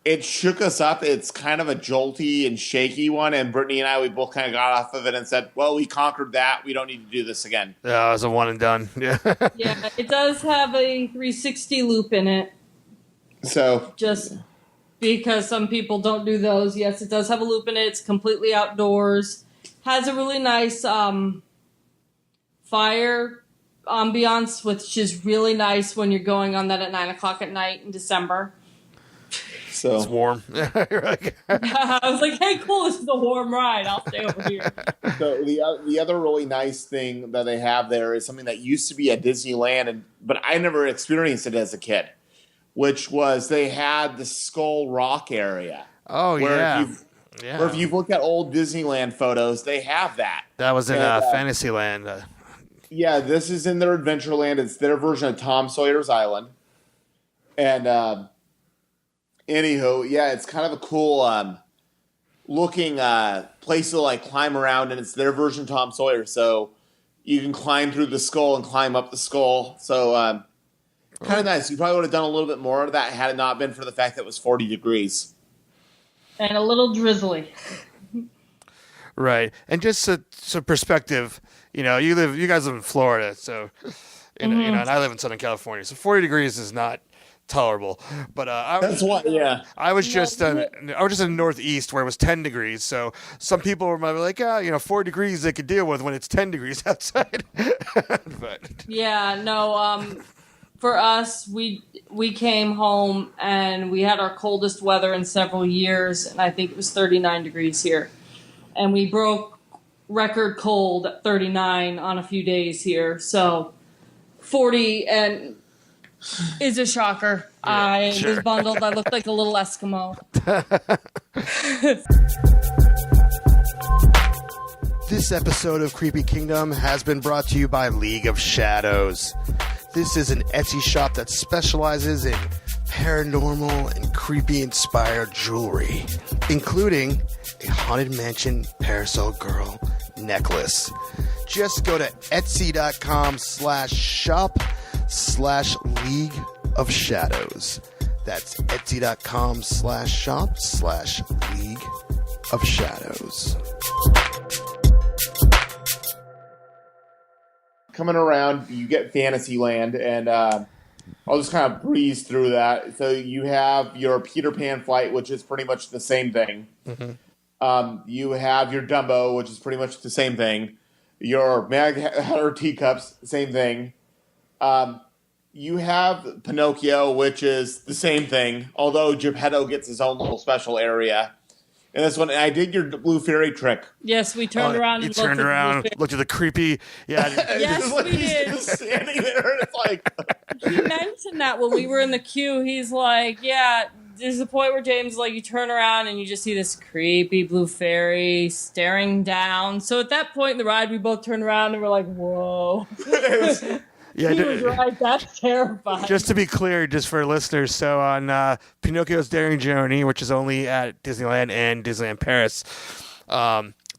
it shook us up. It's kind of a jolty and shaky one, and Brittany and I, we both kind of got off of it and said, well, we conquered that. We don't need to do this again. Yeah, it was a one and done. Yeah. Yeah, it does have a 360 loop in it. So just because some people don't do those, yes, it does have a loop in it. It's completely outdoors. Has a really nice fire ambiance, which is really nice when you're going on that at 9 o'clock at night in December. So it's warm. I was like, hey, cool, this is a warm ride. I'll stay over here. So the other really nice thing that they have there is something that used to be at Disneyland, but I never experienced it as a kid, which was they had the Skull Rock area. Oh, where if you've looked at old Disneyland photos, they have that. That was in Fantasyland. Yeah, this is in their Adventureland. It's their version of Tom Sawyer's Island. And anywho, yeah, it's kind of a cool looking place to like climb around, and it's their version of Tom Sawyer. So you can climb through the skull and climb up the skull. So kind of nice. You probably would have done a little bit more of that had it not been for the fact that it was 40 degrees. And a little drizzly. Right. And just some perspective, you know, you guys live in Florida, so you know, and I live in Southern California, so 40 degrees is not tolerable. But I was just in the Northeast where it was 10 degrees. So some people might be like, 4 degrees they could deal with when it's 10 degrees outside. But yeah, no. For us, we came home and we had our coldest weather in several years, and I think it was 39 degrees here. And we broke record cold at 39 on a few days here. So 40 and is a shocker. Yeah, I was bundled. I looked like a little Eskimo. This episode of Creepy Kingdom has been brought to you by League of Shadows. This is an Etsy shop that specializes in paranormal and creepy-inspired jewelry, including a Haunted Mansion Parasol Girl necklace. Just go to etsy.com/shop/League of Shadows. That's etsy.com/shop/League of Shadows. Coming around, you get Fantasyland, and I'll just kind of breeze through that. So you have your Peter Pan flight, which is pretty much the same thing. Mm-hmm. You have your Dumbo, which is pretty much the same thing. Your Mad Hatter teacups, same thing. you have Pinocchio, which is the same thing, although Geppetto gets his own little special area. And this one, I did your blue fairy trick. Yes, we turned around and looked at the creepy. Yeah. Yes, we did. He's just standing there, and it's like. He mentioned that when we were in the queue. He's like, yeah, there's a point where James, like, you turn around and you just see this creepy blue fairy staring down. So at that point in the ride, we both turned around and we're like, whoa. Yeah, he was right. That's terrifying. Just to be clear, just for listeners, so on Pinocchio's Daring Journey, which is only at Disneyland and Disneyland Paris,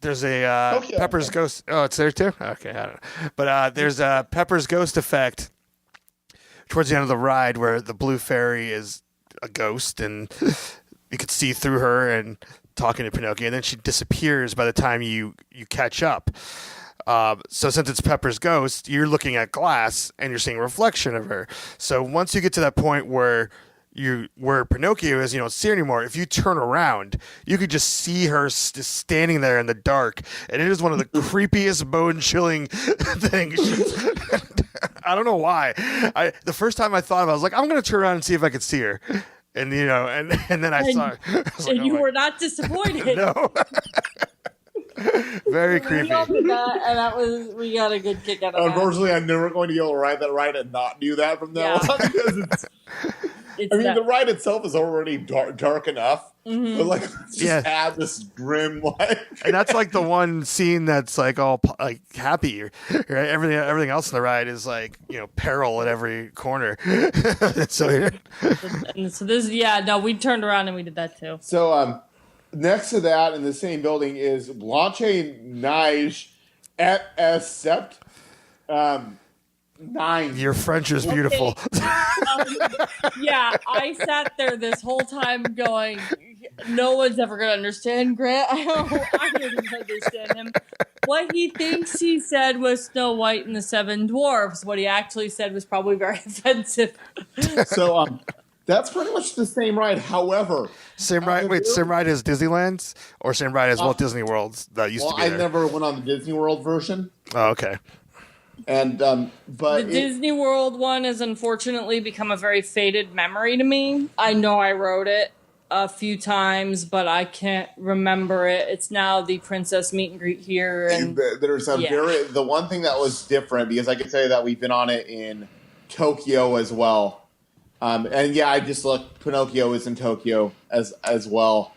there's a Pepper's Ghost. Oh, it's there too? Okay, I don't know. But there's a Pepper's Ghost effect towards the end of the ride where the blue fairy is a ghost and you could see through her and talking to Pinocchio, and then she disappears by the time you catch up. So since it's Pepper's ghost, you're looking at glass and you're seeing a reflection of her. So once you get to that point where Pinocchio is, you don't see her anymore. If you turn around, you could just see her just standing there in the dark, and it is one of the creepiest, bone-chilling things. I don't know why. The first time I thought of it, I was like, I'm going to turn around and see if I could see her. And, and then I saw her. And you were not disappointed. No. Very creepy. We got a good kick out of that. Unfortunately, I'm never going to be able to ride that ride and not do that from now on because the ride itself is already dark enough. Mm-hmm. But like, let's just add this grim and that's like the one scene that's like all like happy. Right? Everything else in the ride is like peril at every corner. So we turned around and we did that too. So next to that, in the same building, is Blanche Neige et Sept 9. Your French is beautiful. I sat there this whole time going, no one's ever going to understand Grant. I didn't understand him. What he thinks he said was Snow White and the Seven Dwarfs. What he actually said was probably very offensive. So, that's pretty much the same ride. However, same ride as Disneyland's or same ride as Walt Disney World's that used to be there? I never went on the Disney World version. Oh, okay. And but the Disney World one has unfortunately become a very faded memory to me. I know I rode it a few times, but I can't remember it. It's now the Princess Meet and Greet here, and there's the one thing that was different, because I can say that we've been on it in Tokyo as well. I just looked. Pinocchio is in Tokyo as well.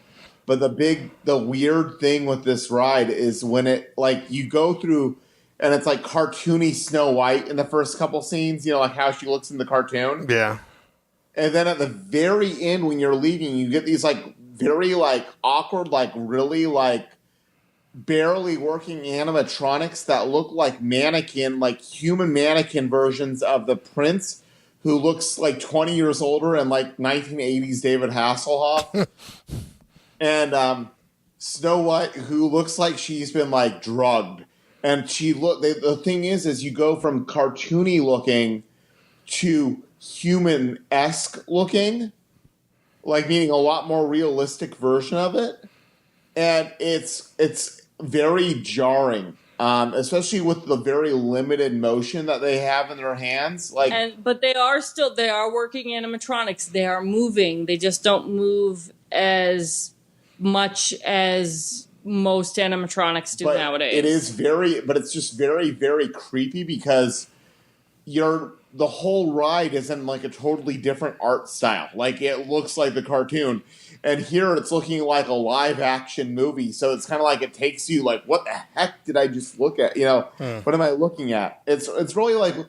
But the weird thing with this ride is when it you go through and it's like cartoony Snow White in the first couple scenes, like how she looks in the cartoon. Yeah. And then at the very end, when you're leaving, you get these very awkward, really barely working animatronics that look like human mannequin versions of the prince, who looks like 20 years older and like 1980s David Hasselhoff. And Snow White, who looks like she's been drugged. And the thing is you go from cartoony looking to human-esque looking, meaning a lot more realistic version of it. And it's very jarring. Especially with the very limited motion that they have in their hands, but they are working animatronics. They are moving. They just don't move as much as most animatronics do nowadays. It is it's just very, very creepy because the whole ride is in a totally different art style. It looks like the cartoon. And here it's looking like a live action movie. So it's kind of it takes you what the heck did I just look at? What am I looking at? It's really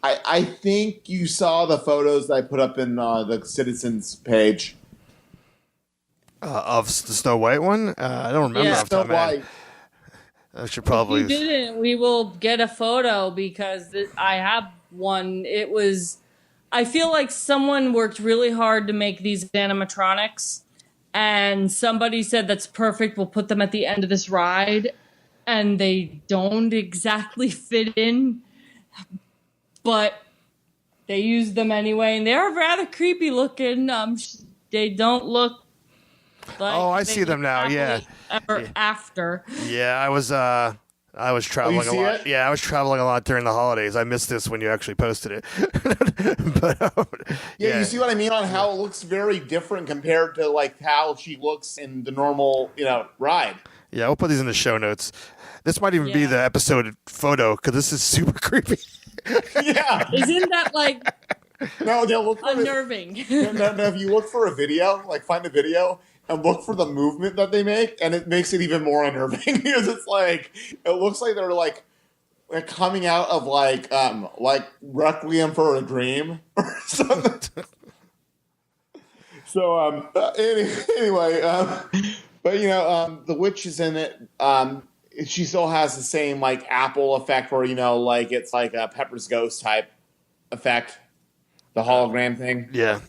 I think you saw the photos that I put up in the Citizens page. Of the Snow White one? I don't remember. Yeah. Snow White. I should probably. If you didn't, we will get a photo because I have one. I feel like someone worked really hard to make these animatronics. And somebody said, that's perfect, we'll put them at the end of this ride. And they don't exactly fit in. But they use them anyway. And they are rather creepy looking. They don't look like... Oh, I see them now, yeah. Ever after. Yeah, I was I was traveling a lot. Yeah, I was traveling a lot during the holidays. I missed this when you actually posted it. But you see what I mean on how it looks very different compared to like how she looks in the normal, ride. Yeah, we'll put these in the show notes. This might even be the episode photo because this is super creepy. Yeah, isn't that like they'll look for unnerving? No, if you look for a video, like find a video and look for the movement that they make, and it makes it even more unnerving because it's like it looks like they're like coming out of like Requiem for a Dream or something. So anyway, but the witch is in it. She still has the same like Apple effect, where like it's like a Pepper's Ghost type effect, the hologram thing. Yeah.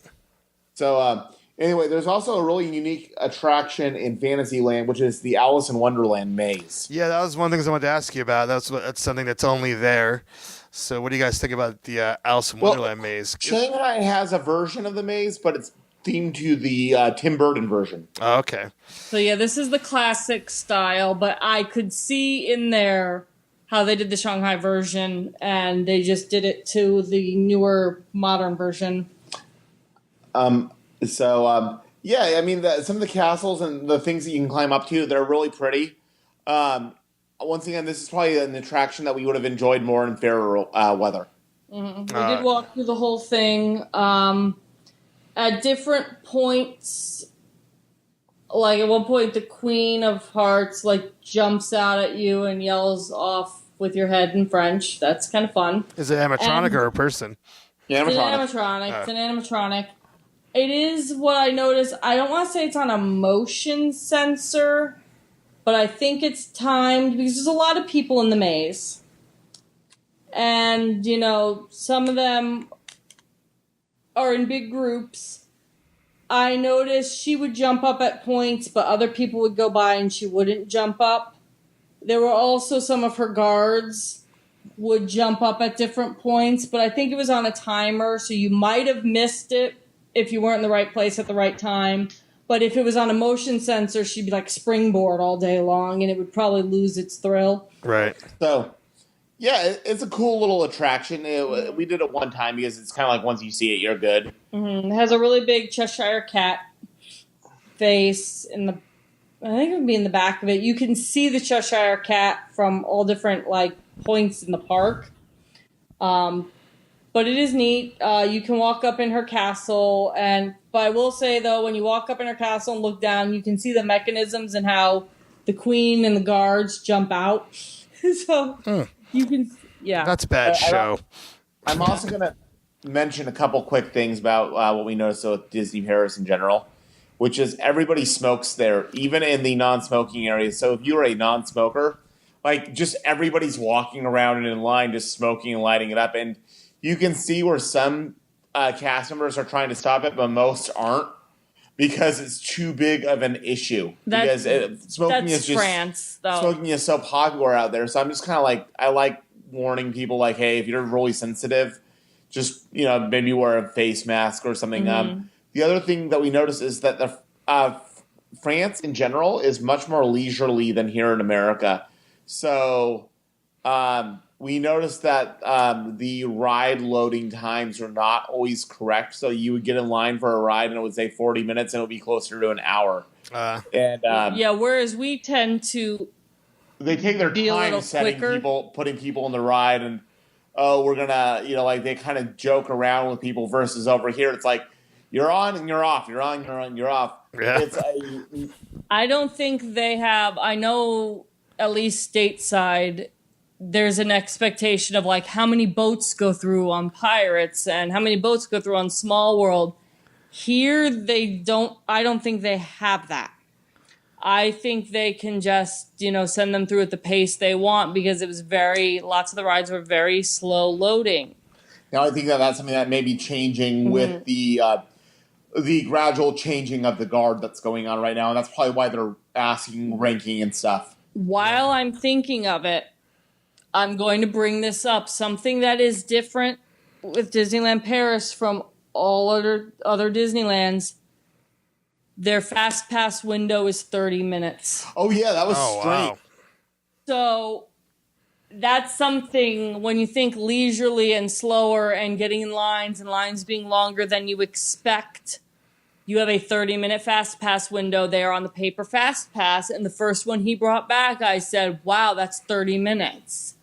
So anyway, there's also a really unique attraction in Fantasyland, which is the Alice in Wonderland maze. Yeah, that was one of the things I wanted to ask you about. That's something that's only there. So what do you guys think about the Alice in Wonderland maze? Shanghai has a version of the maze, but it's themed to the Tim Burton version. Oh, okay. So yeah, this is the classic style, but I could see in there how they did the Shanghai version, and they just did it to the newer modern version. Yeah, I mean, some of the castles and the things that you can climb up to, they're really pretty. Once again, this is probably an attraction that we would have enjoyed more in fairer weather. Mm-hmm. We did walk through the whole thing. At different points, like at one point, the Queen of Hearts like jumps out at you and yells off with your head in French. That's kind of fun. Is it animatronic or a person? Yeah, It's an animatronic. It's an animatronic. It is what I noticed. I don't want to say it's on a motion sensor, but I think it's timed because there's a lot of people in the maze. And, some of them are in big groups. I noticed she would jump up at points, but other people would go by and she wouldn't jump up. There were also some of her guards would jump up at different points, but I think it was on a timer, so you might have missed it if you weren't in the right place at the right time. But if it was on a motion sensor, she'd be like springboard all day long, and it would probably lose its thrill. Right. So, yeah, it's a cool little attraction. We did it one time because it's kind of like once you see it, you're good. Mm-hmm. It has a really big Cheshire Cat face in the... I think it would be in the back of it. You can see the Cheshire Cat from all different points in the park. But it is neat. You can walk up in her castle, but I will say though, when you walk up in her castle and look down, you can see the mechanisms and how the queen and the guards jump out. So you can, yeah. That's a bad show. I'm also going to mention a couple quick things about what we noticed with Disney Paris in general, which is everybody smokes there, even in the non-smoking areas. So if you're a non-smoker, just everybody's walking around and in line just smoking and lighting it up. And you can see where some cast members are trying to stop it, but most aren't because it's too big of an issue. Because smoking is just France, though. Smoking is so popular out there. So I'm just kind of I like warning people hey, if you're really sensitive, just maybe wear a face mask or something. Mm-hmm. The other thing that we noticed is that the France in general is much more leisurely than here in America. So we noticed that the ride loading times are not always correct. So you would get in line for a ride and it would say 40 minutes and it would be closer to an hour. Whereas we tend to they take their time putting people in the ride and, we're going to, they kind of joke around with people versus over here. It's like, you're on and you're off. You're on, you're on, you're off. Yeah. I don't think they have, I know at least stateside, there's an expectation of how many boats go through on Pirates and how many boats go through on Small World. Here, I don't think they have that. I think they can just, send them through at the pace they want because lots of the rides were very slow loading. Now, I think that's something that may be changing with the gradual changing of the guard that's going on right now. And that's probably why they're asking ranking and stuff. While I'm thinking of it, I'm going to bring this up. Something that is different with Disneyland Paris from all other Disneylands, their Fast Pass window is 30 minutes. Oh, yeah, that was strange. Wow. So that's something when you think leisurely and slower and getting in lines and lines being longer than you expect. You have a 30-minute Fast Pass window there on the paper Fast Pass, and the first one he brought back, I said, wow, that's 30 minutes.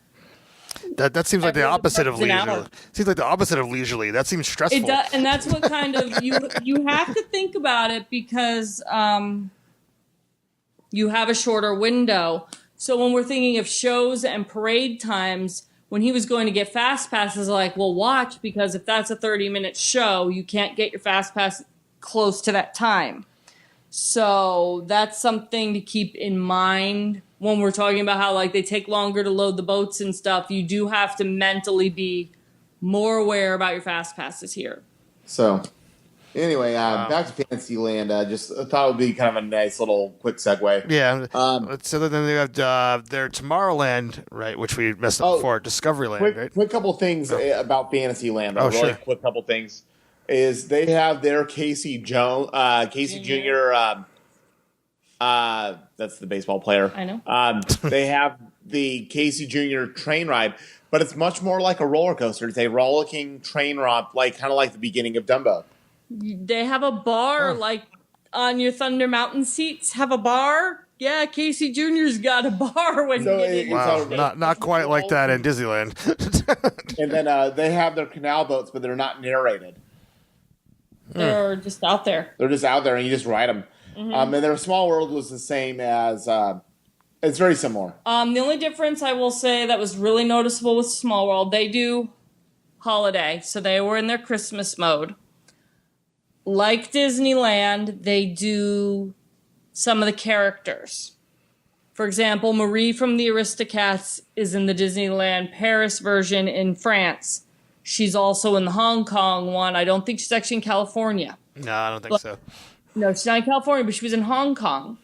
That seems like the opposite of leisurely. Seems like the opposite of leisurely. That seems stressful. It does, and that's what kind of you have to think about it because you have a shorter window. So when we're thinking of shows and parade times, when he was going to get Fast Passes, like, well, watch, because if that's a 30-minute show, you can't get your Fast Pass close to that time. So that's something to keep in mind when we're talking about how, like, they take longer to load the boats and stuff. You do have to mentally be more aware about your Fast Passes here. So, anyway, back to Fantasyland. Just thought it would be kind of a nice little quick segue. Yeah. So then they have their Tomorrowland, right, which we messed up before, Discoveryland, right? Quick couple things about Fantasyland. Quick couple things is they have their Casey Jr. That's the baseball player. I know. They have the Casey Jr. train ride, but it's much more like a roller coaster. It's a rollicking train ride, kind of like the beginning of Dumbo. They have a bar, like on your Thunder Mountain seats. Have a bar. Yeah, Casey Jr.'s got a bar when you get in. Wow, not quite like that in Disneyland. And then they have their canal boats, but they're not narrated. They're just out there. They're just out there, and you just ride them. Mm-hmm. And their Small World was the same as. It's very similar. The only difference I will say that was really noticeable with Small World, they do holiday, so they were in their Christmas mode. Like Disneyland, they do some of the characters. For example, Marie from the Aristocats is in the Disneyland Paris version in France. She's also in the Hong Kong one. I don't think she's actually in California. No, I don't think so. No, she's not in California, but she was in Hong Kong.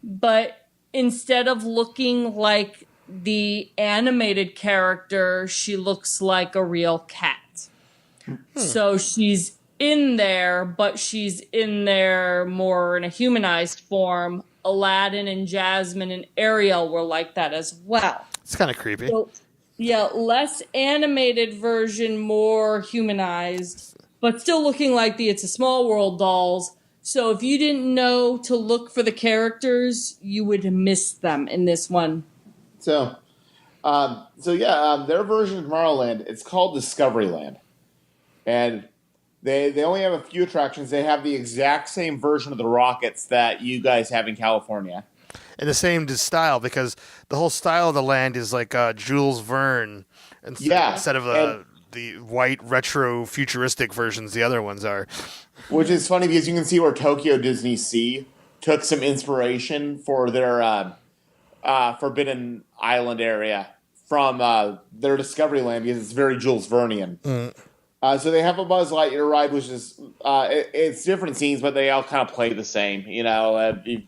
But instead of looking like the animated character, she looks like a real cat. So she's in there, but she's in there more in a humanized form. Aladdin and Jasmine and Ariel were like that as well. It's kind of creepy. So, yeah, less animated version, more humanized, but still looking like the It's a Small World dolls. So if you didn't know to look for the characters, you would miss them in this one. Their version of Tomorrowland, it's called Discoveryland. And they only have a few attractions. They have the exact same version of the rockets that you guys have in California. And the same style, because the whole style of the land is like Jules Verne instead of the white retro futuristic versions the other ones are. Which is funny because you can see where Tokyo Disney Sea took some inspiration for their Forbidden Island area from their Discoveryland because it's very Jules Vernean. So they have a Buzz Lightyear ride, which is it's different scenes, but they all kind of play the same, and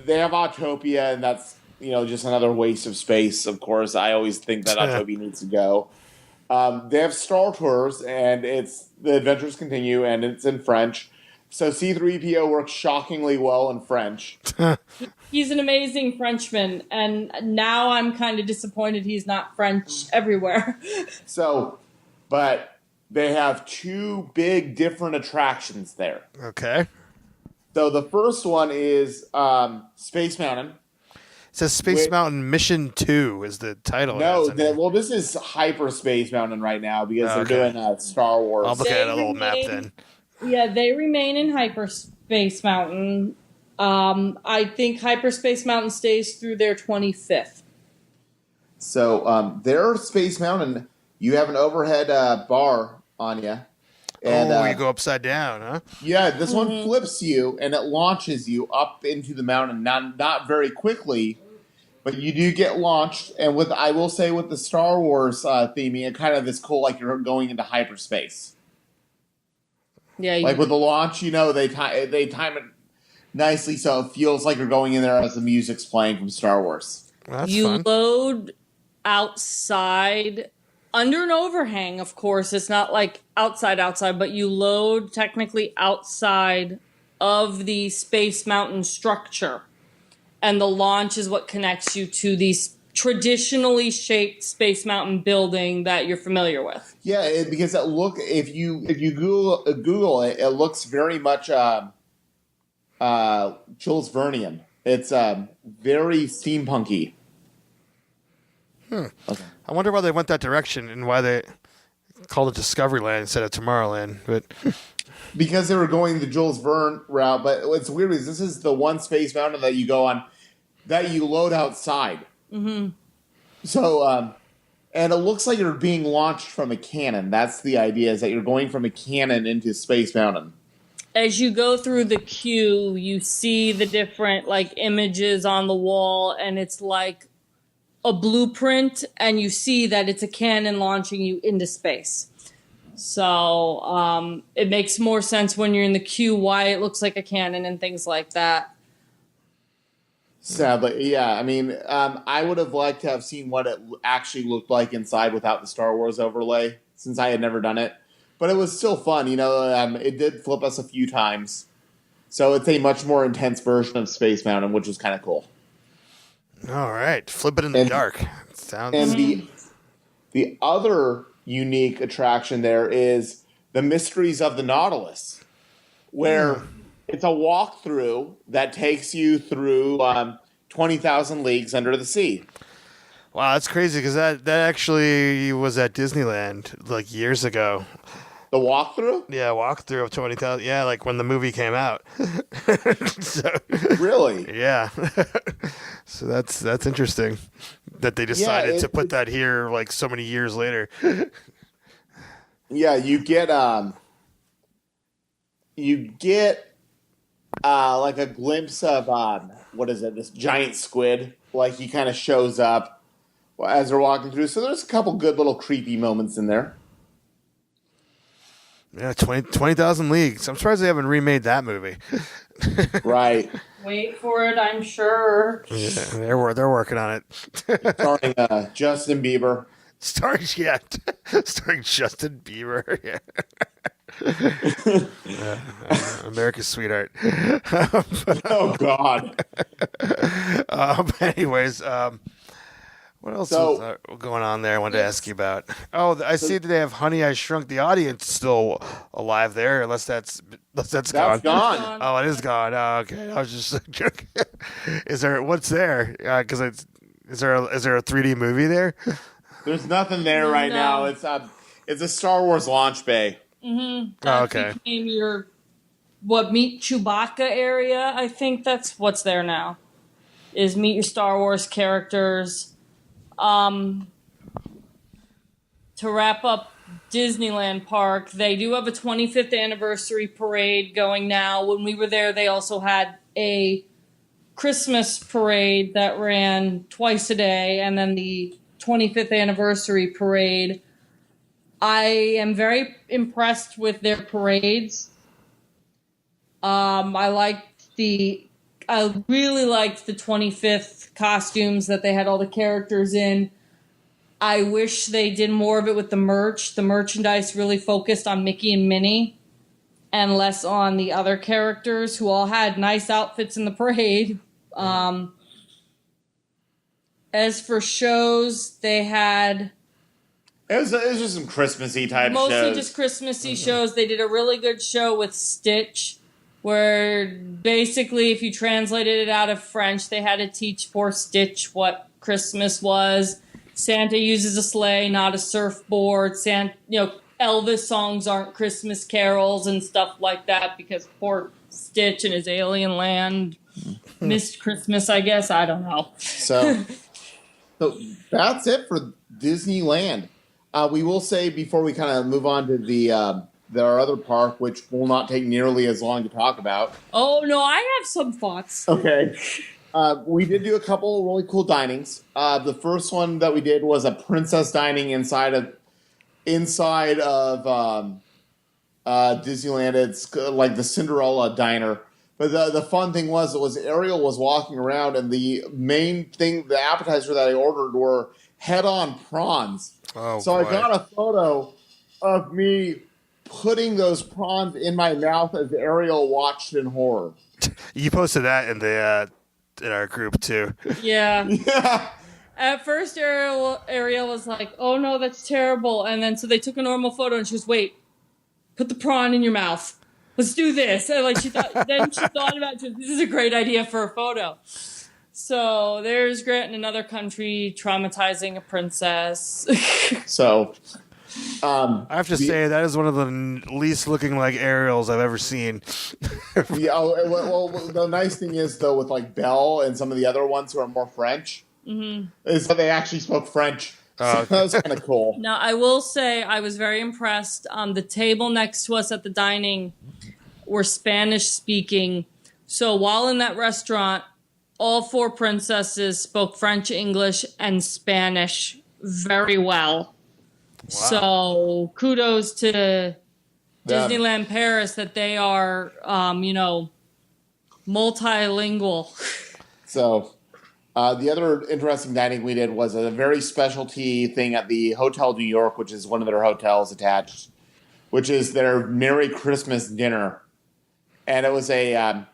they have Autopia, and that's just another waste of space. Of course, I always think that Autopia needs to go. They have Star Tours, and it's The Adventures Continue, and it's in French. So C-3PO works shockingly well in French. He's an amazing Frenchman, and now I'm kind of disappointed he's not French everywhere. But they have two big different attractions there. Okay. So the first one is Space Mountain. It says Space Mountain Mission 2 is the title. This is Hyperspace Mountain right now because they're doing Star Wars. I'll look at a little map then. Yeah, they remain in Hyperspace Mountain. I think Hyperspace Mountain stays through their 25th. So their Space Mountain, you have an overhead bar on you. And, you go upside down, huh? Yeah, this one flips you, and it launches you up into the mountain. Not very quickly, but you do get launched. And I will say with the Star Wars theming, it kind of is cool, like you're going into hyperspace. Yeah, like with the launch, they time it nicely so it feels like you're going in there as the music's playing from Star Wars. Well, that's fun. Load outside. Under an overhang, of course, it's not like outside, but you load technically outside of the Space Mountain structure. And the launch is what connects you to the traditionally shaped Space Mountain building that you're familiar with. Yeah, because if you Google it, it looks very much Jules Vernean. It's very steampunky. Okay. I wonder why they went that direction and why they called it Discoveryland instead of Tomorrowland. But because they were going the Jules Verne route. But what's weird is this is the one Space Mountain that you go on that you load outside. Mm-hmm. So, and it looks like you're being launched from a cannon. That's the idea, is that you're going from a cannon into Space Mountain. As you go through the queue, you see the different like images on the wall, and it's like a blueprint, and you see that it's a cannon launching you into space. So it makes more sense when you're in the queue why it looks like a cannon and things like that. Sadly, yeah. I mean, I would have liked to have seen what it actually looked like inside without the Star Wars overlay, since I had never done it. But it was still fun, it did flip us a few times. So it's a much more intense version of Space Mountain, which was kind of cool. All right. Flip it in the dark. Sounds. And the other unique attraction there is the Mysteries of the Nautilus, where it's a walkthrough that takes you through 20,000 leagues under the sea. Wow, that's crazy because that actually was at Disneyland like years ago. The walkthrough? Yeah, walkthrough of 20,000. Yeah, like when the movie came out. So, really? Yeah. So that's interesting that they decided to put that here like so many years later. Yeah, you get like a glimpse of what is it? This giant squid. Like he kind of shows up as they're walking through. So there's a couple good little creepy moments in there. Yeah, 20,000 Leagues. I'm surprised they haven't remade that movie. Right. Wait for it, I'm sure. Yeah, they're working on it. Starring Justin Bieber. Starring Justin Bieber. Yeah. America's Sweetheart. Oh God. Anyways, what else is going on there? I wanted to ask you about. Oh, I see that they have Honey, I Shrunk the Audience still alive there, unless that's gone. Gone. Oh, it is gone. Oh, okay. I was just joking. What's there? Because is there a 3D movie there? There's nothing there right now. It's a Star Wars launch bay. Mm-hmm. Oh, okay. Became your Meet Chewbacca area. I think that's what's there now. Is meet your Star Wars characters. To wrap up Disneyland Park, they do have a 25th anniversary parade going now. When we were there, they also had a Christmas parade that ran twice a day, and then the 25th anniversary parade. I am very impressed with their parades. I really liked the 25th costumes that they had all the characters in. I wish they did more of it with the merch. The merchandise really focused on Mickey and Minnie and less on the other characters who all had nice outfits in the parade. As for shows, they had... It was just some Christmassy type shows. Mostly just Christmassy shows. They did a really good show with Stitch, where basically, if you translated it out of French, they had to teach poor Stitch what Christmas was. Santa uses a sleigh, not a surfboard. Elvis songs aren't Christmas carols and stuff like that because poor Stitch and his alien land missed Christmas, I guess. I don't know. So that's it for Disneyland. We will say before we kind of move on to our other park, which will not take nearly as long to talk about. Oh, no, I have some thoughts. Okay. We did do a couple really cool dinings. The first one that we did was a princess dining inside of Disneyland. It's like the Cinderella diner. But the fun thing was Ariel was walking around, and the main thing, the appetizer that I ordered were head-on prawns. Oh, so boy. I got a photo of me putting those prawns in my mouth as Ariel watched in horror. You posted that in our group too. Yeah. Yeah. At first, Ariel was like, "Oh no, that's terrible," and then so they took a normal photo, and she was, "Wait, put the prawn in your mouth. Let's do this." And like she thought about it. This is a great idea for a photo. So there's Grant in another country traumatizing a princess. So I have to say that is one of the least looking like Ariels I've ever seen. yeah. Well, the nice thing is though, with like Belle and some of the other ones who are more French, is that they actually spoke French. So that was kind of cool. Now, I will say I was very impressed. The table next to us at the dining were Spanish speaking. So while in that restaurant, all 4 princesses spoke French, English, and Spanish very well. Wow. So kudos to Disneyland Paris that they are, multilingual. So the other interesting dining we did was a very specialty thing at the Hotel New York, which is one of their hotels attached, which is their Merry Christmas dinner. And it was a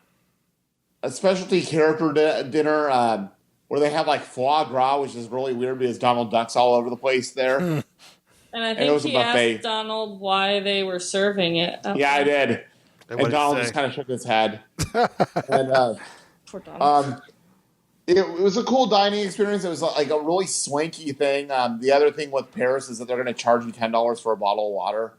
specialty character dinner where they have like foie gras, which is really weird because Donald Duck's all over the place there. And I think he asked Donald why they were serving it. Okay. Yeah, I did. And Donald just kind of shook his head. And Poor Donald. It was a cool dining experience. It was like a really swanky thing. The other thing with Paris is that they're going to charge you $10 for a bottle of water.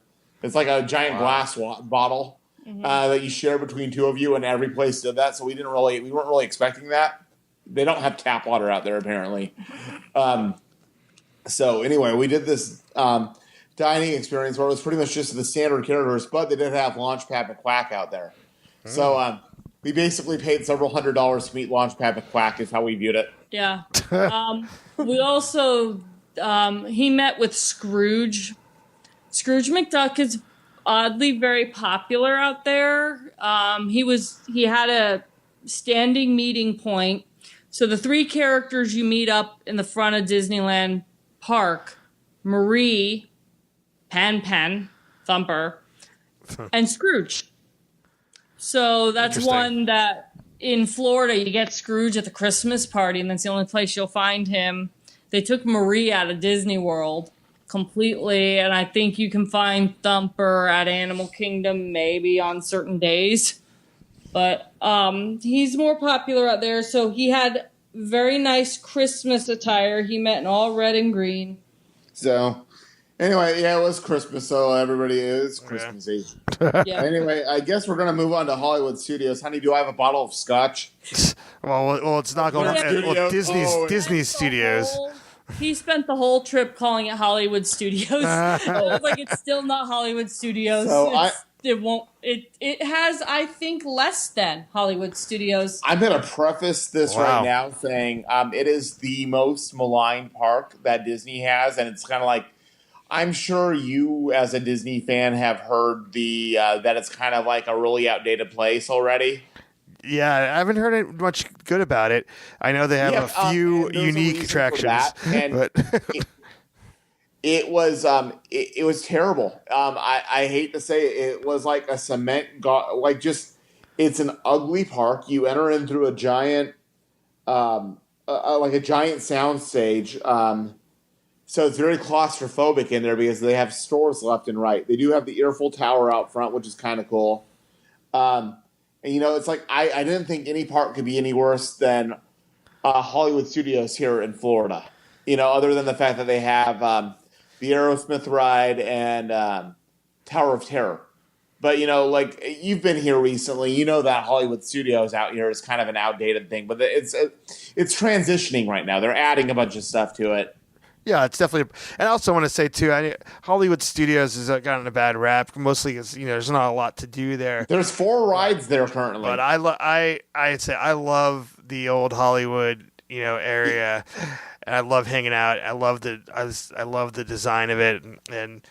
It's like a giant glass bottle that you share between 2 of you, and every place did that. So we weren't really expecting that. They don't have tap water out there apparently. So anyway, we did this dining experience where it was pretty much just the standard characters, but they did have Launchpad McQuack out there. So we basically paid several $100s to meet Launchpad McQuack is how we viewed it. Yeah. We also, he met with Scrooge. Scrooge McDuck is oddly very popular out there. He had a standing meeting point. So the 3 characters you meet up in the front of Disneyland Park, Marie, Pan, Thumper, and Scrooge. So that's one that in Florida you get Scrooge at the Christmas party, and that's the only place you'll find him. They took Marie out of Disney World completely, and I think you can find Thumper at Animal Kingdom maybe on certain days. But he's more popular out there, so he had very nice Christmas attire. He met in all red and green. So, anyway, yeah, it was Christmas, so everybody is Christmassy. Yeah. Anyway, I guess we're going to move on to Hollywood Studios. Honey, do I have a bottle of scotch? Well, it's not going to Disney Studios. He spent the whole trip calling it Hollywood Studios. I was like, it's still not Hollywood Studios. So it has, I think, less than Hollywood Studios. I'm going to preface this right now saying it is the most maligned park that Disney has, and it's kind of like, I'm sure you, as a Disney fan, have heard that it's kind of like a really outdated place already. Yeah, I haven't heard much good about it. I know they have a few unique attractions, but it was terrible. I hate to say it was like a cement, it's an ugly park. You enter in through a giant, like a giant sound stage. So it's very claustrophobic in there because they have stores left and right. They do have the Earful Tower out front, which is kind of cool. And it's like I didn't think any park could be any worse than Hollywood Studios here in Florida. Other than the fact that they have the Aerosmith ride and Tower of Terror. But, you've been here recently. That Hollywood Studios out here is kind of an outdated thing. But it's transitioning right now. They're adding a bunch of stuff to it. Yeah, it's definitely. And I also want to say, too, Hollywood Studios has gotten a bad rap, mostly because, there's not a lot to do there. There's 4 rides there currently. But I'd say I love the old Hollywood, area. And I love hanging out. I love the design of it. And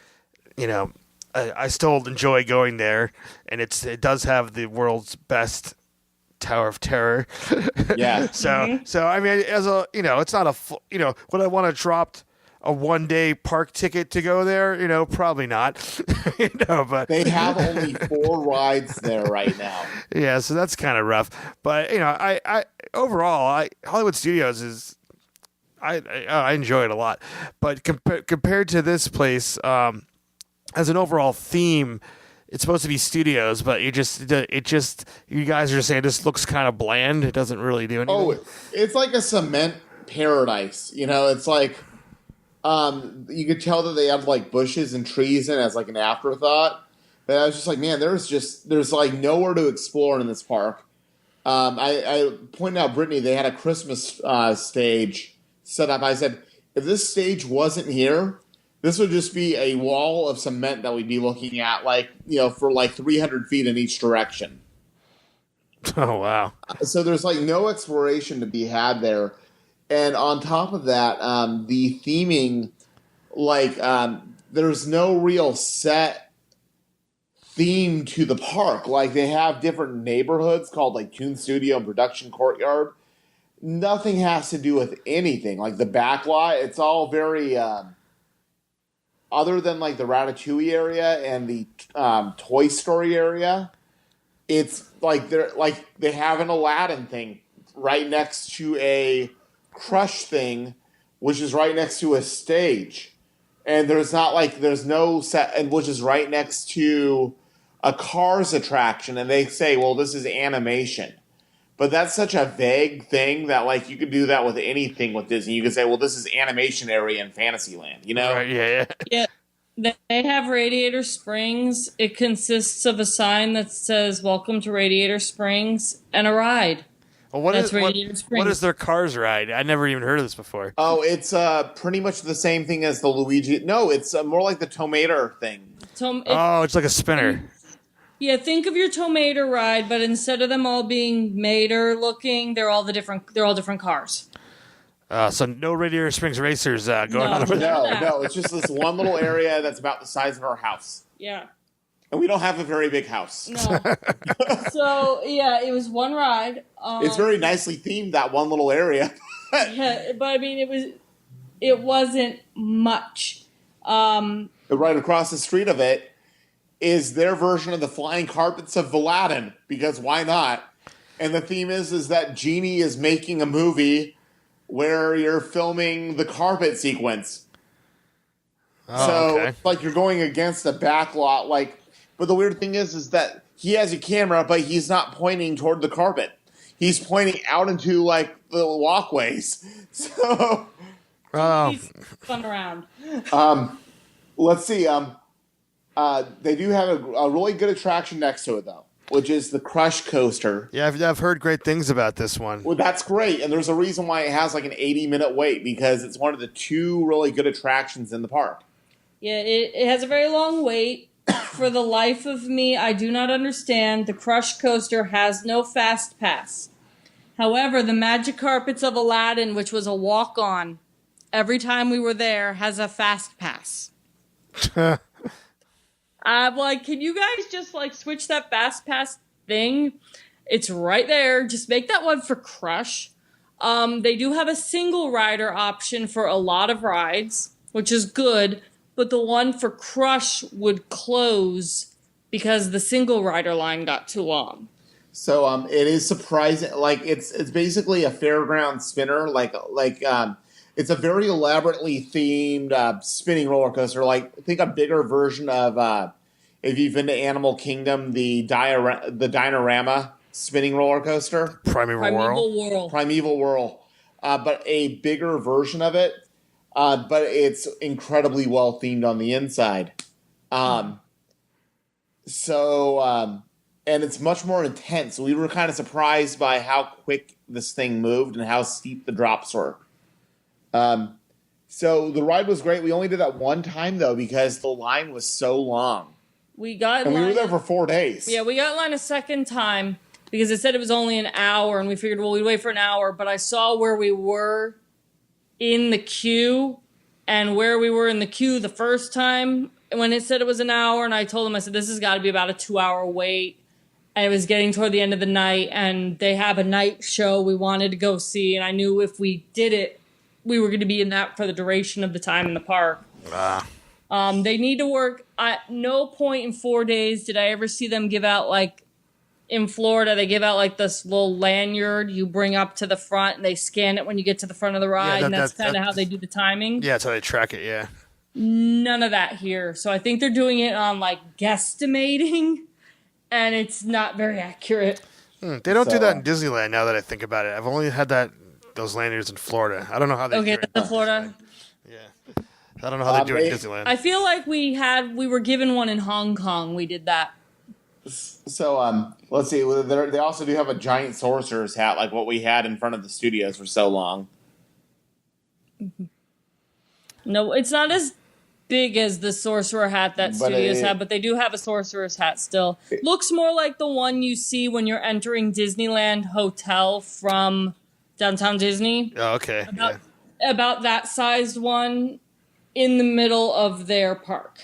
I still enjoy going there. And it does have the world's best Tower of Terror. Yeah. So I mean, as a it's not a would I want to drop a 1-day park ticket to go there? Probably not. But they have only 4 rides there right now. Yeah, so that's kind of rough. But I overall, Hollywood Studios is. I enjoy it a lot. But compared to this place, as an overall theme, it's supposed to be studios, but you guys are saying this looks kind of bland. It doesn't really do anything. Oh, it's like a cement paradise. It's like you could tell that they have like bushes and trees in as like an afterthought. But I was just like, man, there's like nowhere to explore in this park. I pointed out, Brittany, they had a Christmas stage set up. I said, if this stage wasn't here, this would just be a wall of cement that we'd be looking at, for like 300 feet in each direction. Oh, wow. So there's like no exploration to be had there. And on top of that, the theming, there's no real set theme to the park. Like, they have different neighborhoods called like Toon Studio and Production Courtyard. Nothing has to do with anything. Like the back lot, it's all very other than like the Ratatouille area and the Toy Story area. It's like they have an Aladdin thing right next to a Crush thing, which is right next to a stage. And there's no set, and which is right next to a Cars attraction, and they say, well, this is animation. But that's such a vague thing that, like, you could do that with anything with Disney. You could say, well, this is animation area in Fantasyland, Right, yeah. Yeah, they have Radiator Springs. It consists of a sign that says, welcome to Radiator Springs, and a ride. Well, what is their Cars ride? I never even heard of this before. Oh, it's pretty much the same thing as the Luigi. No, it's more like the Tomato thing. It's like a spinner. Yeah, think of your Tomato ride, but instead of them all being Mater looking, they're all different cars. So no Radiator Springs racers going on over there. No, it's just this one little area that's about the size of our house. Yeah. And we don't have a very big house. No. So, yeah, it was one ride. It's very nicely themed, that one little area. Yeah, but I mean, it wasn't much. Right across the street of it is their version of the flying carpets of Aladdin, because why not? And the theme is that Genie is making a movie where you're filming the carpet sequence. Oh, okay. It's like you're going against a backlot, but the weird thing is that he has a camera, but he's not pointing toward the carpet. He's pointing out into, the walkways. So... He's fun around. Let's see. They do have a really good attraction next to it, though, which is the Crush Coaster. Yeah, I've heard great things about this one. Well, that's great, and there's a reason why it has an 80-minute wait, because it's one of the two really good attractions in the park. Yeah, it has a very long wait. For the life of me, I do not understand. The Crush Coaster has no fast pass. However, the Magic Carpets of Aladdin, which was a walk-on, every time we were there, has a fast pass. I'm like, can you guys just switch that fast pass thing? It's right there. Just make that one for Crush. They do have a single rider option for a lot of rides, which is good, but the one for Crush would close because the single rider line got too long. So it is surprising. It's basically a fairground spinner. It's a very elaborately themed spinning roller coaster. Think a bigger version of if you've been to Animal Kingdom, the Dinorama spinning roller coaster, Primeval Whirl, but a bigger version of it. But it's incredibly well themed on the inside. And it's much more intense. We were kind of surprised by how quick this thing moved and how steep the drops were. So the ride was great. We only did that one time, though, because the line was so long. We were there for 4 days. Yeah, we got in line a second time because it said it was only an hour, and we figured, well, we'd wait for an hour. But I saw where we were in the queue and where we were in the queue the first time when it said it was an hour, and I told them, I said, this has got to be about a 2-hour wait. And it was getting toward the end of the night, and they have a night show we wanted to go see, and I knew if we did it, we were going to be in that for the duration of the time in the park. They need to work. At no point in 4 days did I ever see them give out in Florida, they give out like this little lanyard you bring up to the front, and they scan it when you get to the front of the ride, and that's kind of how they do the timing. Yeah, that's how they track it, yeah. None of that here. So I think they're doing it on like guesstimating, and it's not very accurate. They don't do that in Disneyland now that I think about it. I've only had those lanyards in Florida. I don't know how they do it. Okay, that's in Florida. Yeah. I don't know how they do it in Disneyland. I feel like we were given one in Hong Kong. We did that. So let's see. They also do have a giant sorcerer's hat, like what we had in front of the studios for so long. No, it's not as big as the sorcerer hat that studios have, but they do have a sorcerer's hat still. Looks more like the one you see when you're entering Disneyland Hotel from Downtown Disney. Oh, okay. About that sized one in the middle of their park.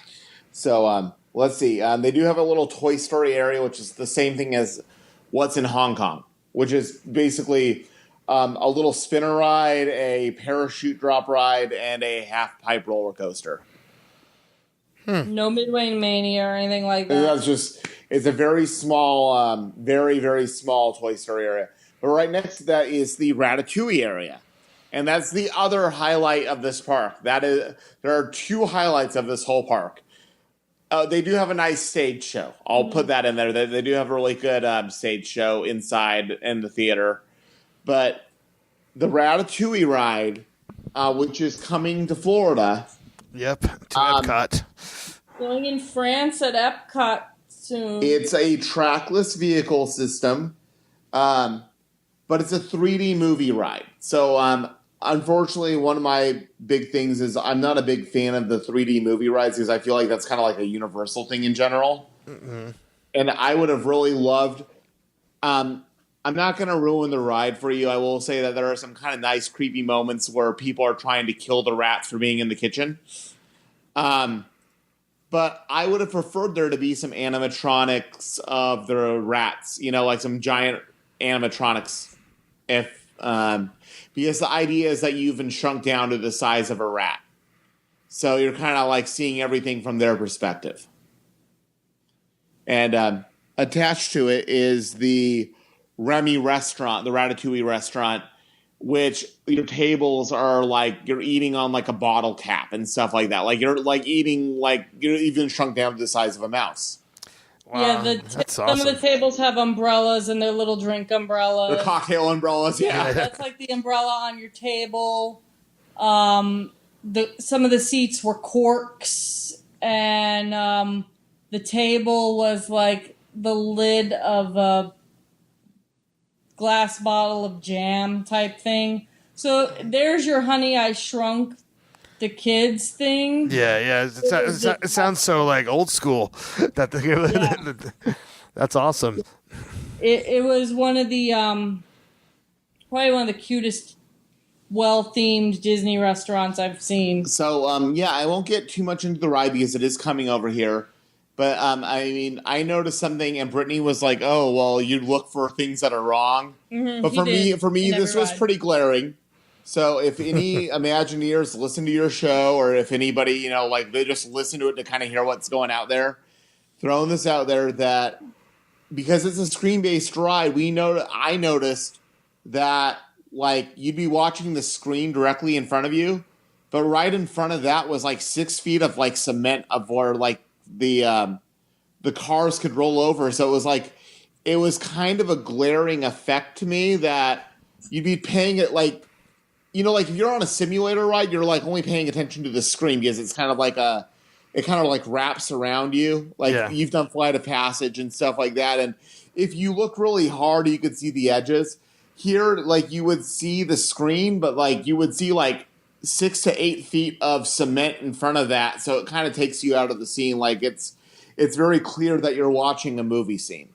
So let's see. They do have a little Toy Story area, which is the same thing as what's in Hong Kong, which is basically a little spinner ride, a parachute drop ride, and a half pipe roller coaster. No Midway Mania or anything like that. It's a very small, very, very small Toy Story area. But right next to that is the Ratatouille area. And that's the other highlight of this park. There are two highlights of this whole park. They do have a nice stage show. I'll put that in there. They do have a really good stage show inside in the theater. But the Ratatouille ride, which is coming to Florida. Yep, to Epcot. Going in France at Epcot soon. It's a trackless vehicle system, but it's a 3D movie ride. So, unfortunately, one of my big things is I'm not a big fan of the 3D movie rides because I feel like that's kind of like a universal thing in general. Mm-hmm. And I would have really loved... I'm not going to ruin the ride for you. I will say that there are some kind of nice, creepy moments where people are trying to kill the rats for being in the kitchen. But I would have preferred there to be some animatronics of the rats, like some giant animatronics. Because the idea is that you've been shrunk down to the size of a rat. So you're kind of like seeing everything from their perspective. And attached to it is the Remy restaurant, the Ratatouille restaurant, which your tables are like you're eating on like a bottle cap and stuff like that. Like you're like eating like you're even shrunk down to the size of a mouse. Wow, yeah, that's awesome. Some of the tables have umbrellas and their little drink umbrellas. The cocktail umbrellas, yeah. That's like the umbrella on your table. Some of the seats were corks, and the table was like the lid of a glass bottle of jam type thing. So there's your Honey, I Shrunk the Kids thing. Yeah. It sounds so like old school. That's awesome. It was one of the probably one of the cutest, well-themed Disney restaurants I've seen. So I won't get too much into the ride because it is coming over here. But, I noticed something, and Brittany was like, oh, well, you look for things that are wrong. Mm-hmm, but for me, this was pretty glaring. So if any Imagineers listen to your show, or if anybody, they just listen to it to kind of hear what's going out there, throwing this out there that because it's a screen-based ride, I noticed that, you'd be watching the screen directly in front of you, but right in front of that was, 6 feet of, cement of where, the cars could roll over. So it was kind of a glaring effect to me that you'd be paying it if you're on a simulator ride, you're only paying attention to the screen because it's kind of it kind of wraps around you. You've done Flight of Passage and stuff like that. And if you look really hard, you could see the edges. Here, you would see the screen, but you would see 6 to 8 feet of cement in front of that, so it kind of takes you out of the scene. It's very clear that you're watching a movie scene.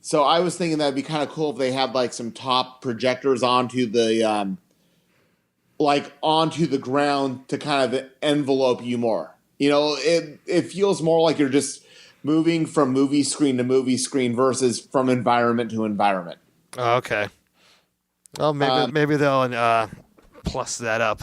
So I was thinking that'd be kind of cool if they had some top projectors onto the onto the ground to kind of envelope you more. It feels more like you're just moving from movie screen to movie screen versus from environment to environment. Oh, okay. Well, maybe they'll plus that up.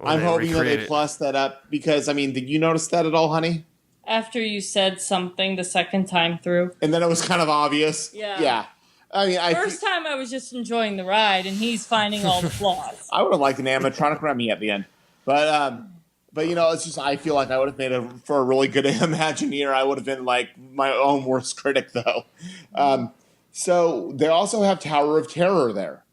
I'm hoping that they plus that up because, did you notice that at all, honey? After you said something the second time through. And then it was kind of obvious. Yeah. I mean, First time I was just enjoying the ride, and he's finding all the flaws. I would have liked an animatronic Remy at the end. But you know, it's just, I feel like I would have made for a really good Imagineer. I would have been like my own worst critic, though. So they also have Tower of Terror there.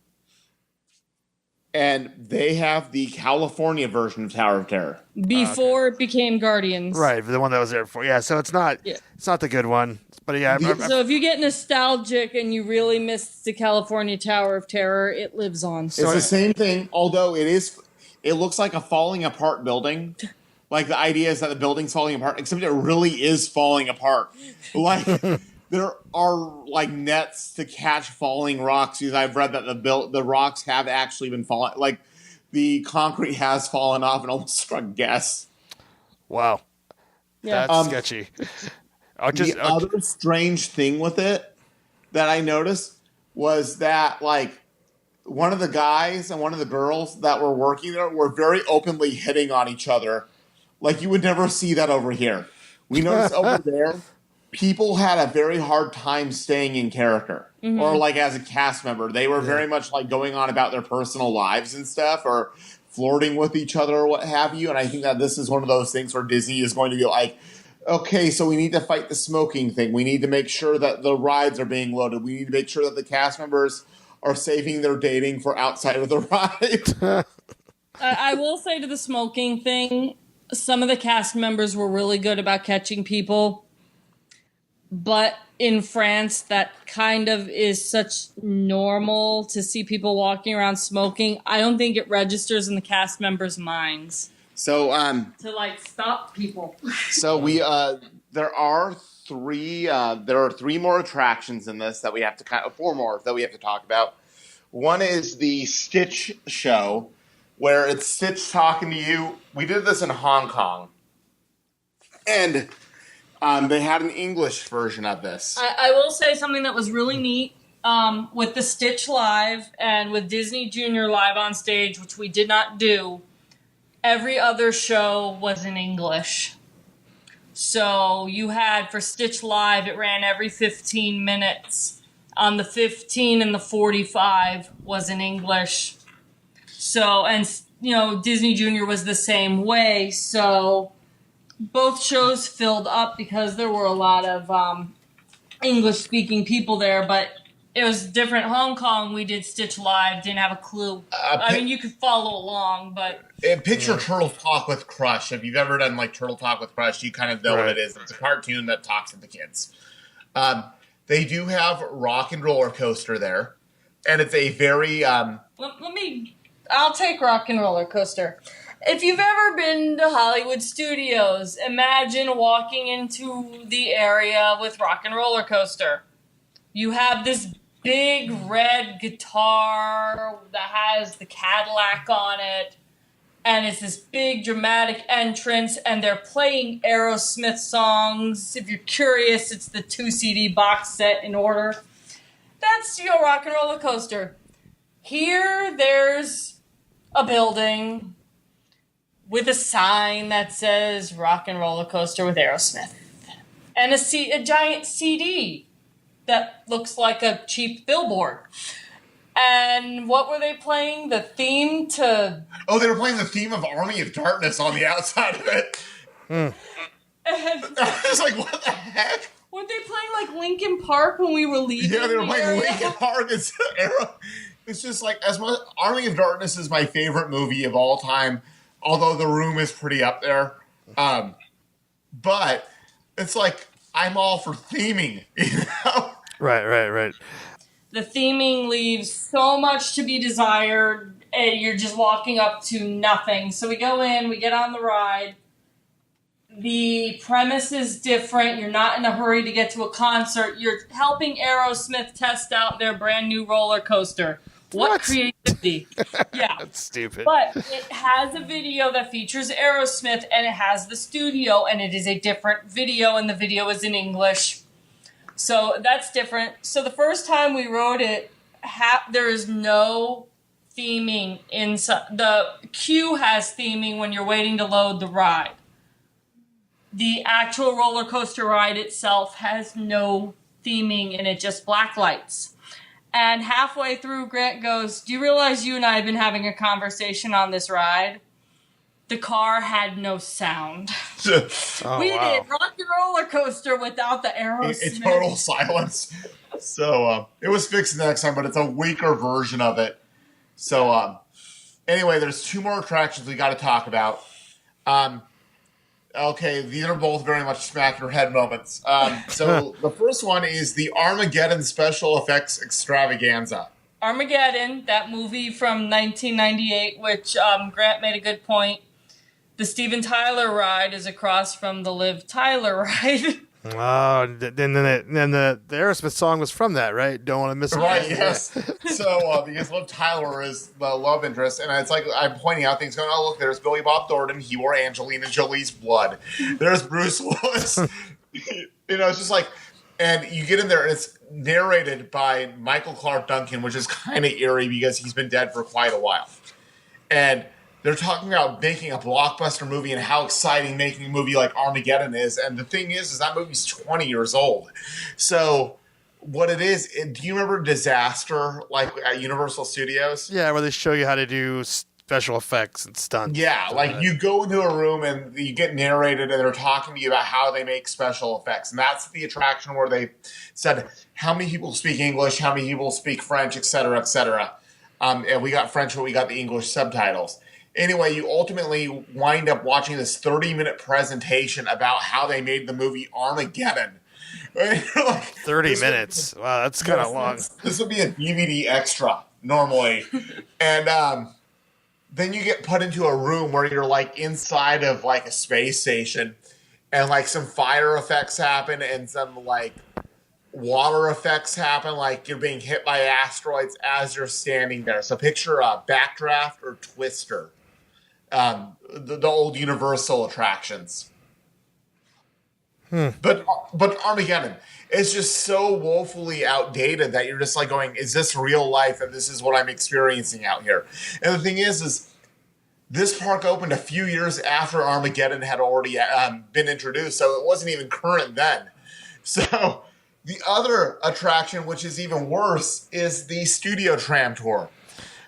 And they have the California version of Tower of Terror. Before it became Guardians. Right, the one that was there before. Yeah, so it's not the good one. But yeah. So if you get nostalgic and you really miss the California Tower of Terror, it lives on. It's the same thing, although it looks like a falling apart building. Like the idea is that the building's falling apart, except it really is falling apart. Like there are like nets to catch falling rocks. Because I've read that the rocks have actually been falling. Like the concrete has fallen off and almost struck gas. Wow, that's sketchy. The other strange thing with it that I noticed was that like one of the guys and one of the girls that were working there were very openly hitting on each other. Like, you would never see that over here. We noticed over there, people had a very hard time staying in character. Mm-hmm. Or, like, as a cast member. They were very much, like, going on about their personal lives and stuff, or flirting with each other or what have you. And I think that this is one of those things where Disney is going to be like, okay, so we need to fight the smoking thing. We need to make sure that the rides are being loaded. We need to make sure that the cast members are saving their dating for outside of the ride. I will say to the smoking thing, some of the cast members were really good about catching people. But in France, that kind of is such normal to see people walking around smoking. I don't think it registers in the cast members' minds. So, to like stop people. So there are three more attractions in this that we have to four more that we have to talk about. One is the Stitch show, where it's Stitch talking to you. We did this in Hong Kong, and they had an English version of this. I will say something that was really neat with the Stitch Live and with Disney Junior Live on stage, which we did not do. Every other show was in English. So you had, for Stitch Live, it ran every 15 minutes. On the 15 and the 45 was in English. So, and, you know, Disney Junior was the same way. So both shows filled up because there were a lot of English-speaking people there, but it was different. Hong Kong, we did Stitch Live, didn't have a clue. I mean, you could follow along, but... Picture Turtle Talk with Crush. If you've ever done, like, Turtle Talk with Crush, you kind of know what it is. It's a cartoon that talks to the kids. They do have Rock and Roller Coaster there, and it's a very... I'll take Rock and Roller Coaster. If you've ever been to Hollywood Studios, imagine walking into the area with Rock and Roller Coaster. You have this big red guitar that has the Cadillac on it, and it's this big dramatic entrance, and they're playing Aerosmith songs. If you're curious, it's the 2 CD box set in order. That's your Rock and Roller Coaster. Here, there's a building with a sign that says Rock and Roller Coaster with Aerosmith, and a giant CD that looks like a cheap billboard. And what were they playing? The theme to... Oh, they were playing the theme of Army of Darkness on the outside of it. And I was like, what the heck? Were they playing like Linkin Park when we were leaving? Yeah, they were playing Linkin Park. It's just like, as much... Army of Darkness is my favorite movie of all time, although The Room is pretty up there. But it's like, I'm all for theming, you know? Right. The theming leaves so much to be desired, and you're just walking up to nothing. So we go in, we get on the ride. The premise is different. You're not in a hurry to get to a concert. You're helping Aerosmith test out their brand new roller coaster. What creativity. Yeah. That's stupid. But it has a video that features Aerosmith, and it has the studio, and it is a different video, and the video is in English. So that's different. So the first time we rode it, there is no theming inside. The queue has theming when you're waiting to load the ride. the actual roller coaster ride itself has no theming in it, just black lights. And halfway through, Grant goes, "Do you realize you and I have been having a conversation on this ride?" The car had no sound. We did Rock and Roller Coaster without the Aerosmith. In total silence. So it was fixed next time, but it's a weaker version of it. So anyway, there's 2 more attractions we got to talk about. Okay, these are both very much smack your head moments. So the first one is the Armageddon Special Effects Extravaganza. Armageddon, that movie from 1998, which Grant made a good point. The Steven Tyler ride is across from the Liv Tyler ride. Oh, then the Aerosmith song was from that, right? Don't want to miss it. Right, yes. So, because Liv Tyler is the love interest, and it's like I'm pointing out things going, oh, look, there's Billy Bob Thornton. He wore Angelina Jolie's blood. There's Bruce Willis. It's just like, and you get in there, and it's narrated by Michael Clark Duncan, which is kind of eerie because he's been dead for quite a while. And they're talking about making a blockbuster movie and how exciting making a movie like Armageddon is. And the thing is that movie's 20 years old. So what it is, do you remember Disaster, like at Universal Studios? Yeah, where they show you how to do special effects and stunts. Yeah, like you go into a room and you get narrated and they're talking to you about how they make special effects. And that's the attraction where they said how many people speak English, how many people speak French, et cetera, et cetera. And we got French, but we got the English subtitles. Anyway, you ultimately wind up watching this 30-minute presentation about how they made the movie Armageddon. Like, 30 minutes. Wow, that's kind of long. This would be a DVD extra, normally. And then you get put into a room where you're, like, inside of, like, a space station. And, like, some fire effects happen and some, like, water effects happen. Like, you're being hit by asteroids as you're standing there. So picture a Backdraft or Twister. The old Universal attractions. But Armageddon is just so woefully outdated that you're just like going, is this real life and this is what I'm experiencing out here? And the thing is this park opened a few years after Armageddon had already been introduced, so it wasn't even current then. So the other attraction, which is even worse, is the Studio Tram Tour.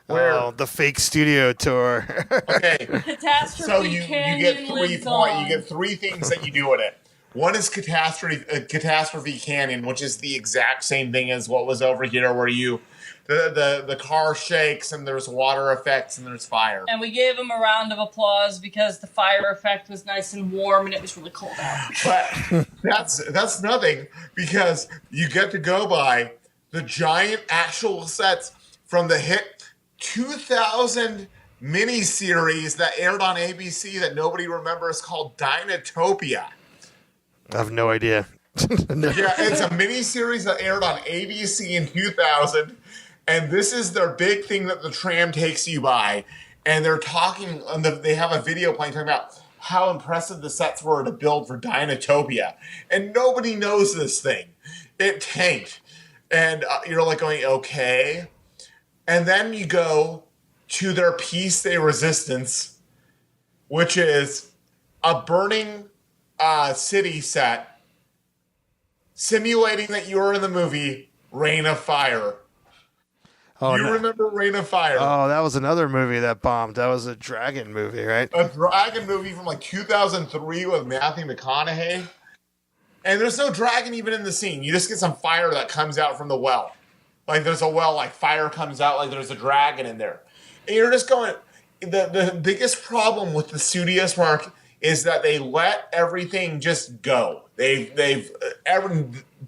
The fake studio tour. Okay. Catastrophe So you Canyon get 3 lives points. on. You get 3 things that you do in it. One is Catastrophe Canyon, which is the exact same thing as what was over here, where the car shakes and there's water effects and there's fire. And we gave him a round of applause because the fire effect was nice and warm and it was really cold out. But that's nothing, because you get to go by the giant actual sets from the hit 2000 miniseries that aired on ABC that nobody remembers called Dinotopia. I have no idea. Yeah, it's a miniseries that aired on ABC in 2000, and this is their big thing that the tram takes you by. And they're talking, they have a video playing talking about how impressive the sets were to build for Dinotopia. And nobody knows this thing. It tanked. And you're like going, okay. And then you go to their piece de resistance, which is a burning city set simulating that you're in the movie Reign of Fire. Oh, you remember Reign of Fire? Oh, that was another movie that bombed. That was a dragon movie, right? A dragon movie from like 2003 with Matthew McConaughey. And there's no dragon even in the scene. You just get some fire that comes out from the well. Like there's a well, like fire comes out, like there's a dragon in there. And you're just going, the biggest problem with the Studios Park is that they let everything just go.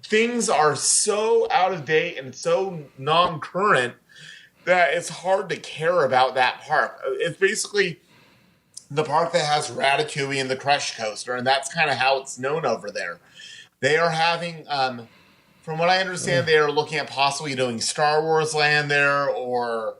Things are so out of date and so non-current that it's hard to care about that park. It's basically the park that has Ratatouille and the Crush Coaster, and that's kind of how it's known over there. They are having, from what I understand, they are looking at possibly doing Star Wars Land there, or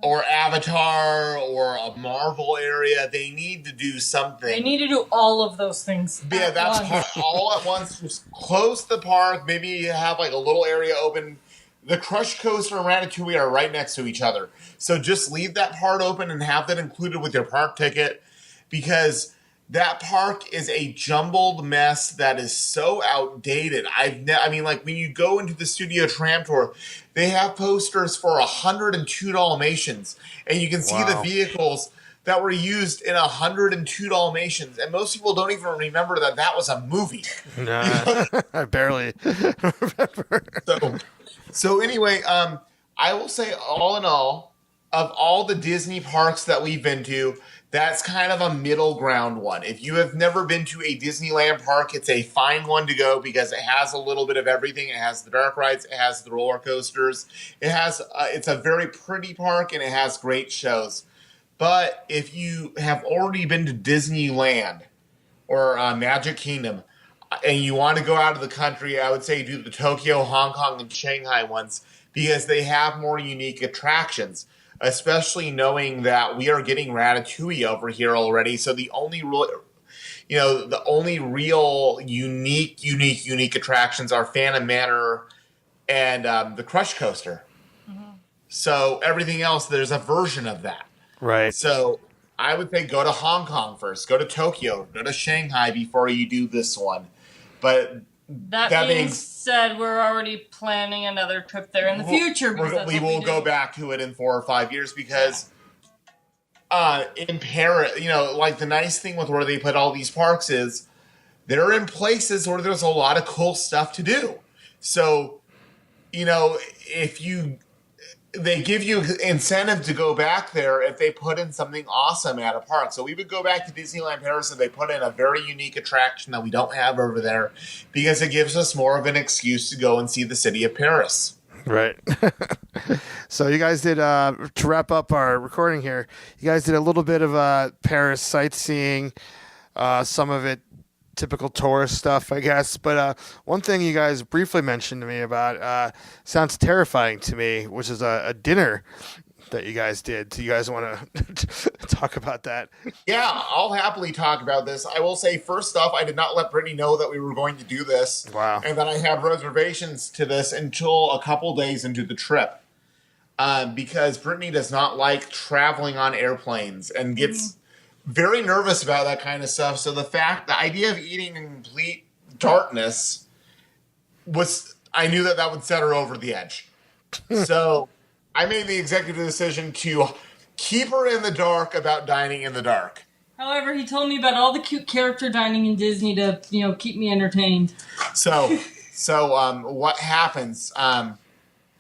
Avatar, or a Marvel area. They need to do something. They need to do all of those things. Yeah, that's all at once. Just close the park. Maybe have like a little area open. The Crush Coaster and Ratatouille are right next to each other. So just leave that part open and have that included with your park ticket. Because that park is a jumbled mess that is so outdated. I mean, like when you go into the Studio Tram Tour, they have posters for 102 Dalmatians, and you can see the vehicles that were used in 102 Dalmatians, and most people don't even remember that that was a movie. Nah, I barely remember. So anyway, I will say, all in all, of all the Disney parks that we've been to, that's kind of a middle ground one. If you have never been to a Disneyland park, it's a fine one to go because it has a little bit of everything. It has the dark rides, it has the roller coasters, it's a very pretty park, and it has great shows. But if you have already been to Disneyland or Magic Kingdom, and you want to go out of the country, I would say do the Tokyo, Hong Kong, and Shanghai ones because they have more unique attractions, especially knowing that we are getting Ratatouille over here already. So the only real unique attractions are Phantom Manor and the Crush Coaster. Mm-hmm. So everything else, there's a version of that. Right. So I would say go to Hong Kong first, go to Tokyo, go to Shanghai before you do this one. But that being said, we're already planning another trip there in the future. We will go back to it in 4 or 5 years because in Paris, like the nice thing with where they put all these parks is they're in places where there's a lot of cool stuff to do. So, they give you incentive to go back there if they put in something awesome at a park. So we would go back to Disneyland Paris and they put in a very unique attraction that we don't have over there because it gives us more of an excuse to go and see the city of Paris. Right. So you guys did, to wrap up our recording here, you guys did a little bit of Paris sightseeing, some of it typical tourist stuff, I guess. But one thing you guys briefly mentioned to me about sounds terrifying to me, which is a dinner that you guys did. Do you guys want to talk about that? Yeah, I'll happily talk about this. I will say, first off, I did not let Brittany know that we were going to do this. Wow. And that I had reservations to this until a couple days into the trip. Because Brittany does not like traveling on airplanes and gets very nervous about that kind of stuff. So the idea of eating in complete darkness I knew that would set her over the edge. So I made the executive decision to keep her in the dark about dining in the dark. However, he told me about all the cute character dining in Disney to, keep me entertained. So what happens,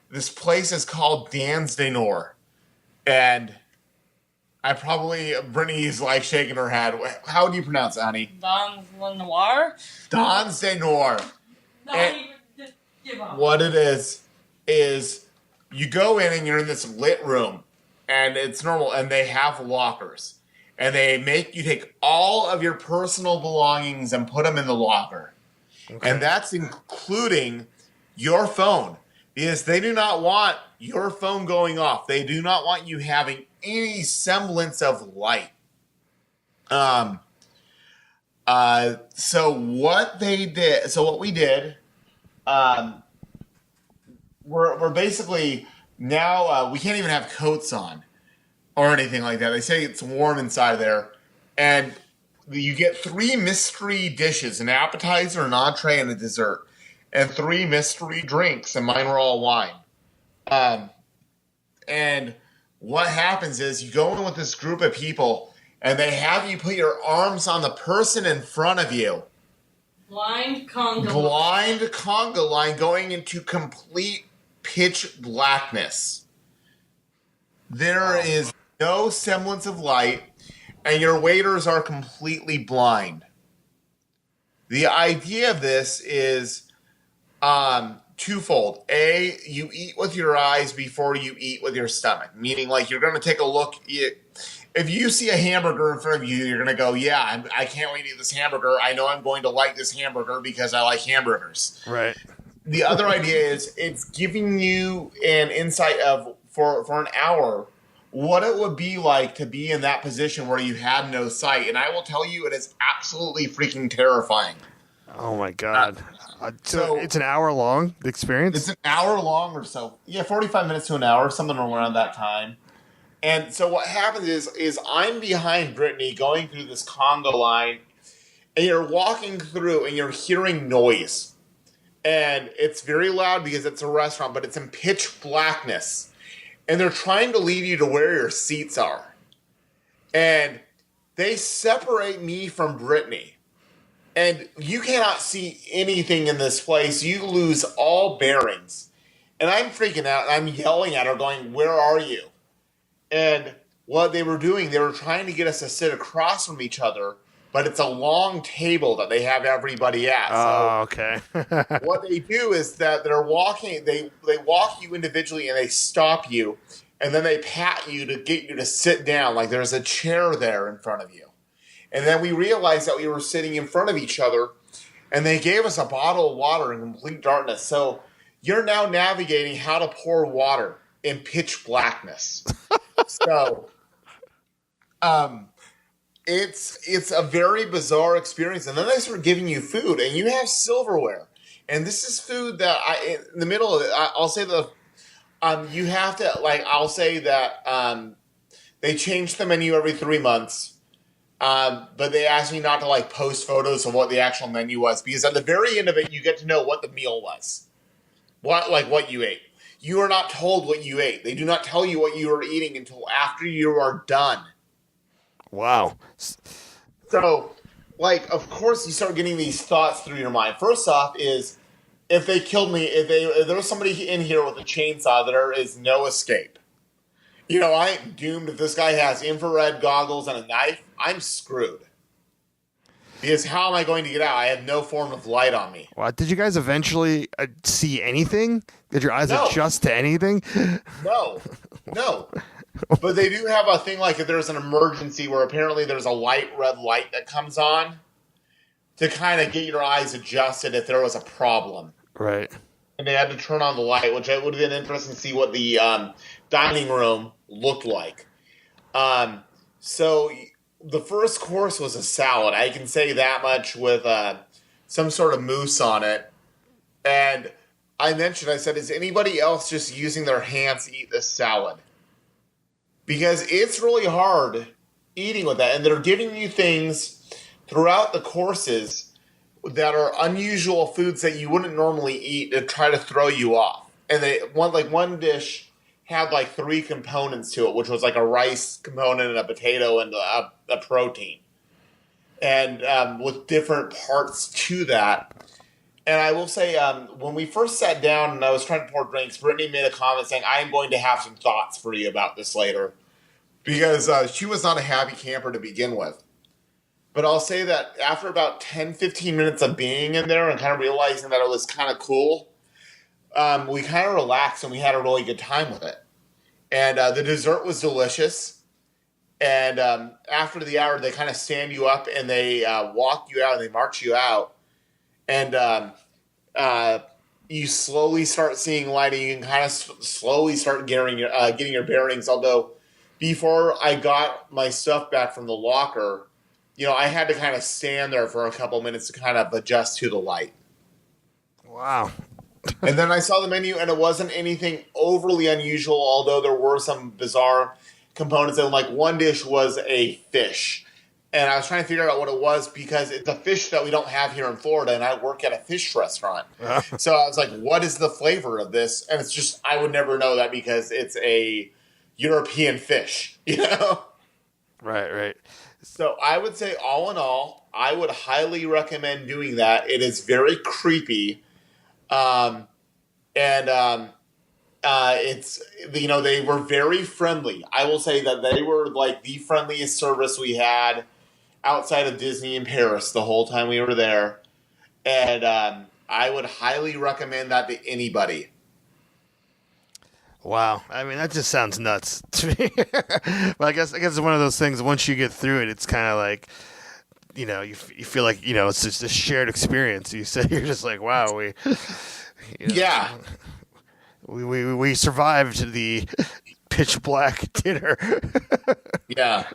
this place is called Dans de Nord. And Brittany's like shaking her head. How do you pronounce it, honey? Dans de Noir? Dans de Nord. What it is you go in and you're in this lit room, and it's normal, and they have lockers. And they make you take all of your personal belongings and put them in the locker. Okay. And that's including your phone. Because they do not want your phone going off. They do not want you having any semblance of light. So what we did, we're basically now we can't even have coats on or anything like that. They say it's warm inside there, and you get 3 mystery dishes: an appetizer, an entree, and a dessert, and 3 mystery drinks, and mine were all wine. And what happens is you go in with this group of people, and they have you put your arms on the person in front of you. Blind conga line going into complete pitch blackness. There is no semblance of light, and your waiters are completely blind. The idea of this is twofold. A, you eat with your eyes before you eat with your stomach, meaning like you're going to take a look. If you see a hamburger in front of you, you're going to go, yeah, I can't wait to eat this hamburger. I know I'm going to like this hamburger because I like hamburgers. Right. The other idea is it's giving you an insight of, for an hour, what it would be like to be in that position where you had no sight. And I will tell you, it is absolutely freaking terrifying. Oh, my God. So it's an hour long, the experience? It's an hour long or so. Yeah, 45 minutes to an hour, something around that time. And so what happens is I'm behind Brittany going through this Congo line, and you're walking through and you're hearing noise. And it's very loud because it's a restaurant, but it's in pitch blackness. And they're trying to lead you to where your seats are. And they separate me from Brittany. And you cannot see anything in this place. You lose all bearings. And I'm freaking out. I'm yelling at her going, "Where are you?" And what they were doing, they were trying to get us to sit across from each other, but it's a long table that they have everybody at. Oh, okay. What they do is that they're walking, they walk you individually and they stop you, and then they pat you to get you to sit down, like there's a chair there in front of you. And then we realized that we were sitting in front of each other, and they gave us a bottle of water in complete darkness. So you're now navigating how to pour water in pitch blackness. So, it's a very bizarre experience. And then they start giving you food, and you have silverware. And this is food that in the middle of it, I'll say that you have to, I'll say that they change the menu every 3 months. But they asked me not to post photos of what the actual menu was, because at the very end of it, you get to know what the meal was, what you ate. You are not told what you ate. They do not tell you what you are eating until after you are done. Wow. So, of course, you start getting these thoughts through your mind. First off is, if they killed me, if there was somebody in here with a chainsaw, there is no escape. I am doomed. If this guy has infrared goggles and a knife, I'm screwed. Because how am I going to get out? I have no form of light on me. Wow. Did you guys eventually see anything? Did your eyes adjust to anything? No. But they do have a thing if there's an emergency where apparently there's a red light that comes on to kind of get your eyes adjusted if there was a problem. Right. And they had to turn on the light, which it would have been interesting to see what the dining room looked like. So the first course was a salad. I can say that much, with some sort of mousse on it. And I said, is anybody else just using their hands to eat this salad? Because it's really hard eating with that. And they're giving you things throughout the courses that are unusual foods that you wouldn't normally eat to try to throw you off. And one dish had 3 components to it, which was a rice component and a potato and a protein. And with different parts to that. And I will say, when we first sat down and I was trying to pour drinks, Brittany made a comment saying, "I am going to have some thoughts for you about this later." Because she was not a happy camper to begin with. But I'll say that after about 10, 15 minutes of being in there and kind of realizing that it was kind of cool, we kind of relaxed and we had a really good time with it. And the dessert was delicious. And after the hour, they kind of stand you up and they walk you out and they march you out. And you slowly start seeing lighting. You can kind of slowly start getting your bearings. Although before I got my stuff back from the locker, I had to kind of stand there for a couple minutes to kind of adjust to the light. Wow. And then I saw the menu, and it wasn't anything overly unusual, although there were some bizarre components. And one dish was a fish. And I was trying to figure out what it was because it's a fish that we don't have here in Florida, and I work at a fish restaurant. So I was like, what is the flavor of this? And it's just, I would never know that because it's a European fish, Right. So I would say, all in all, I would highly recommend doing that. It is very creepy. It's, they were very friendly. I will say that they were the friendliest service we had outside of Disney in Paris the whole time we were there. And I would highly recommend that to anybody. Wow. I mean, that just sounds nuts to me. But I guess it's one of those things, once you get through it, it's kind of you feel like, it's just a shared experience. You said, you're just like, wow, Yeah. We survived the pitch black dinner. Yeah.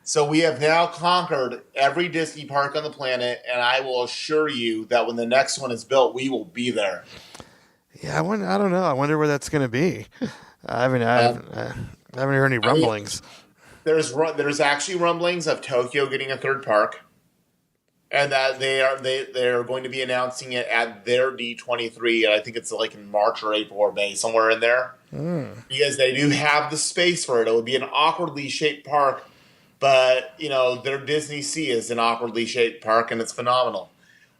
So we have now conquered every Disney park on the planet, and I will assure you that when the next one is built, we will be there. Yeah, I don't know. I wonder where that's going to be. I haven't heard any rumblings. There's actually rumblings of Tokyo getting a third park, and that they are going to be announcing it at their D23. And I think it's like in March or April or May, somewhere in there, because they do have the space for it. It would be an awkwardly shaped park, but their Disney Sea is an awkwardly shaped park, and it's phenomenal.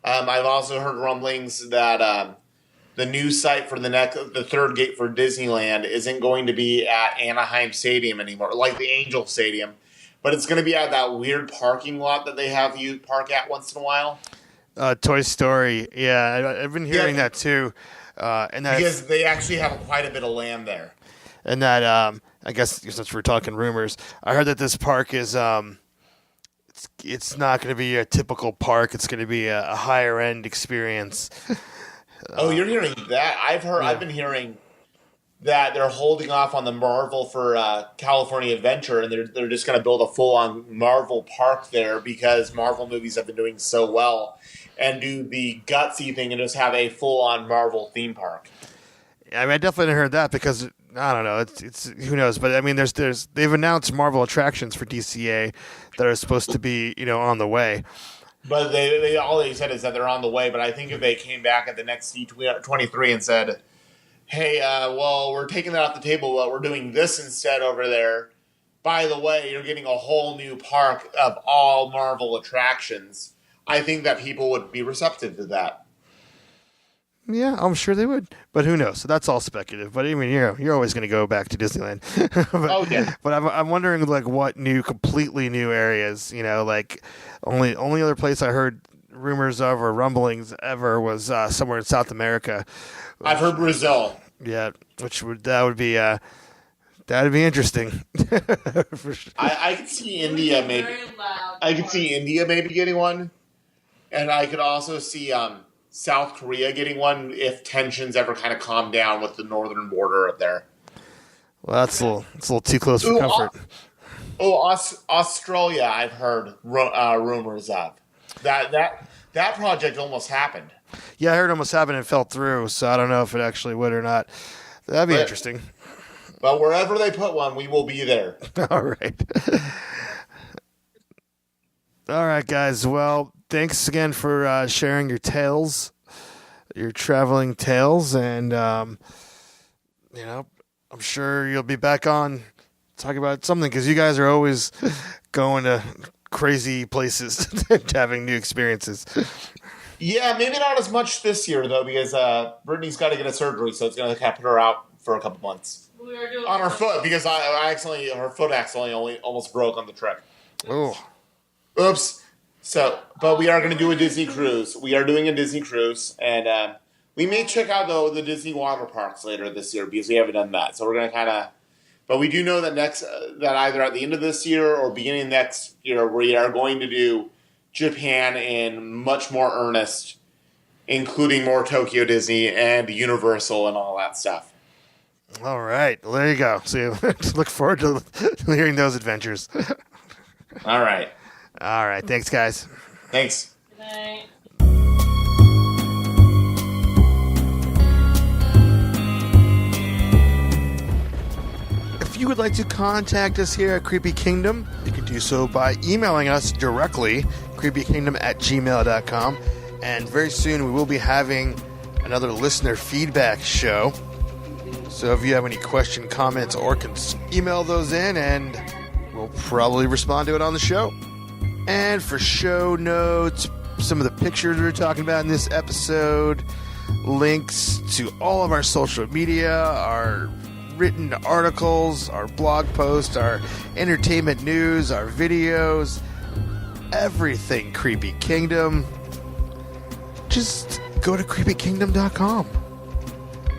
I've also heard rumblings that the new site for the third gate for Disneyland isn't going to be at Anaheim Stadium anymore, like the Angel Stadium, but it's going to be at that weird parking lot that they have you park at once in a while. Toy Story, yeah, I've been hearing that too, and that, because they actually have quite a bit of land there. And that, I guess since we're talking rumors, I heard that this park is it's not going to be a typical park. It's going to be a higher end experience. Oh, you're hearing that? I've been hearing that they're holding off on the Marvel for California Adventure, and they're just going to build a full-on Marvel park there because Marvel movies have been doing so well, and do the gutsy thing and just have a full-on Marvel theme park. I mean, I definitely heard that because I don't know. It's who knows, but I mean, they've announced Marvel attractions for DCA that are supposed to be on the way. But they all they said is that they're on the way. But I think if they came back at the next D23 and said, hey, well, we're taking that off the table, but we're doing this instead over there. By the way, you're getting a whole new park of all Marvel attractions. I think that people would be receptive to that. Yeah, I'm sure they would. But who knows? So that's all speculative. But I mean, you're always going to go back to Disneyland. But I'm wondering, like, what completely new areas, like only other place I heard rumors of or rumblings ever was somewhere in South America. I've heard Brazil. Yeah, that'd be interesting. For sure. I could see India maybe. I could see India maybe getting one, and I could also see South Korea getting one if tensions ever kind of calm down with the northern border up there. Well, it's a little too close for comfort. Australia, I've heard rumors of. That project almost happened. Yeah, I heard it almost happened and fell through, so I don't know if it actually would or not. That'd be interesting. But wherever they put one, we will be there. All right. All right, guys. Well, thanks again for sharing your tales, your traveling tales, and I'm sure you'll be back on talking about something because you guys are always going to crazy places and having new experiences. Yeah, maybe not as much this year though, because Brittany's got to get a surgery, so it's going to put her out for a couple months on her foot because her foot accidentally almost broke on the trip. Oh. Oops. So, but we are going to do a Disney cruise. We are doing a Disney cruise, and we may check out the Disney water parks later this year because we haven't done that. So we're going to but we do know that that either at the end of this year or beginning of next year, we are going to do Japan in much more earnest, including more Tokyo Disney and Universal and all that stuff. All right. Well, there you go. So look forward to hearing those adventures. All right. All right. Thanks, guys. Thanks. Good night. If you would like to contact us here at Creepy Kingdom, you can do so by emailing us directly, creepykingdom@gmail.com. And very soon we will be having another listener feedback show. So if you have any question, comments, or can email those in, and we'll probably respond to it on the show. And for show notes, some of the pictures we were talking about in this episode, links to all of our social media, our written articles, our blog posts, our entertainment news, our videos, everything Creepy Kingdom, just go to creepykingdom.com.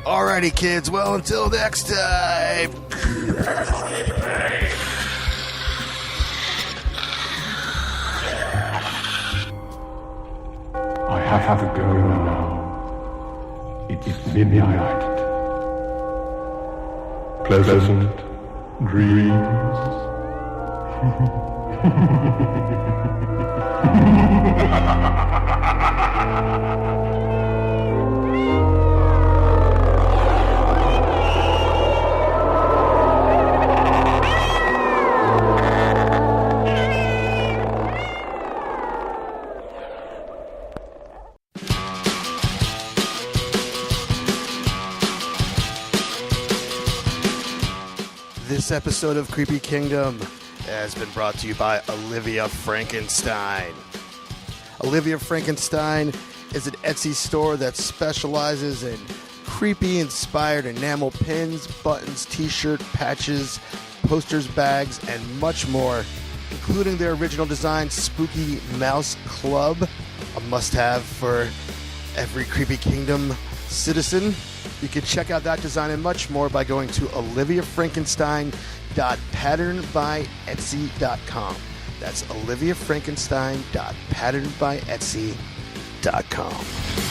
Alrighty, kids. Well, until next time. I have to go now. It is midnight. Pleasant dreams. This episode of Creepy Kingdom has been brought to you by Olivia Frankenstein. Olivia Frankenstein is an Etsy store that specializes in creepy-inspired enamel pins, buttons, t-shirt, patches, posters, bags, and much more, including their original design, Spooky Mouse Club, a must-have for every Creepy Kingdom citizen. You can check out that design and much more by going to oliviafrankenstein.patternbyetsy.com. That's oliviafrankenstein.patternbyetsy.com.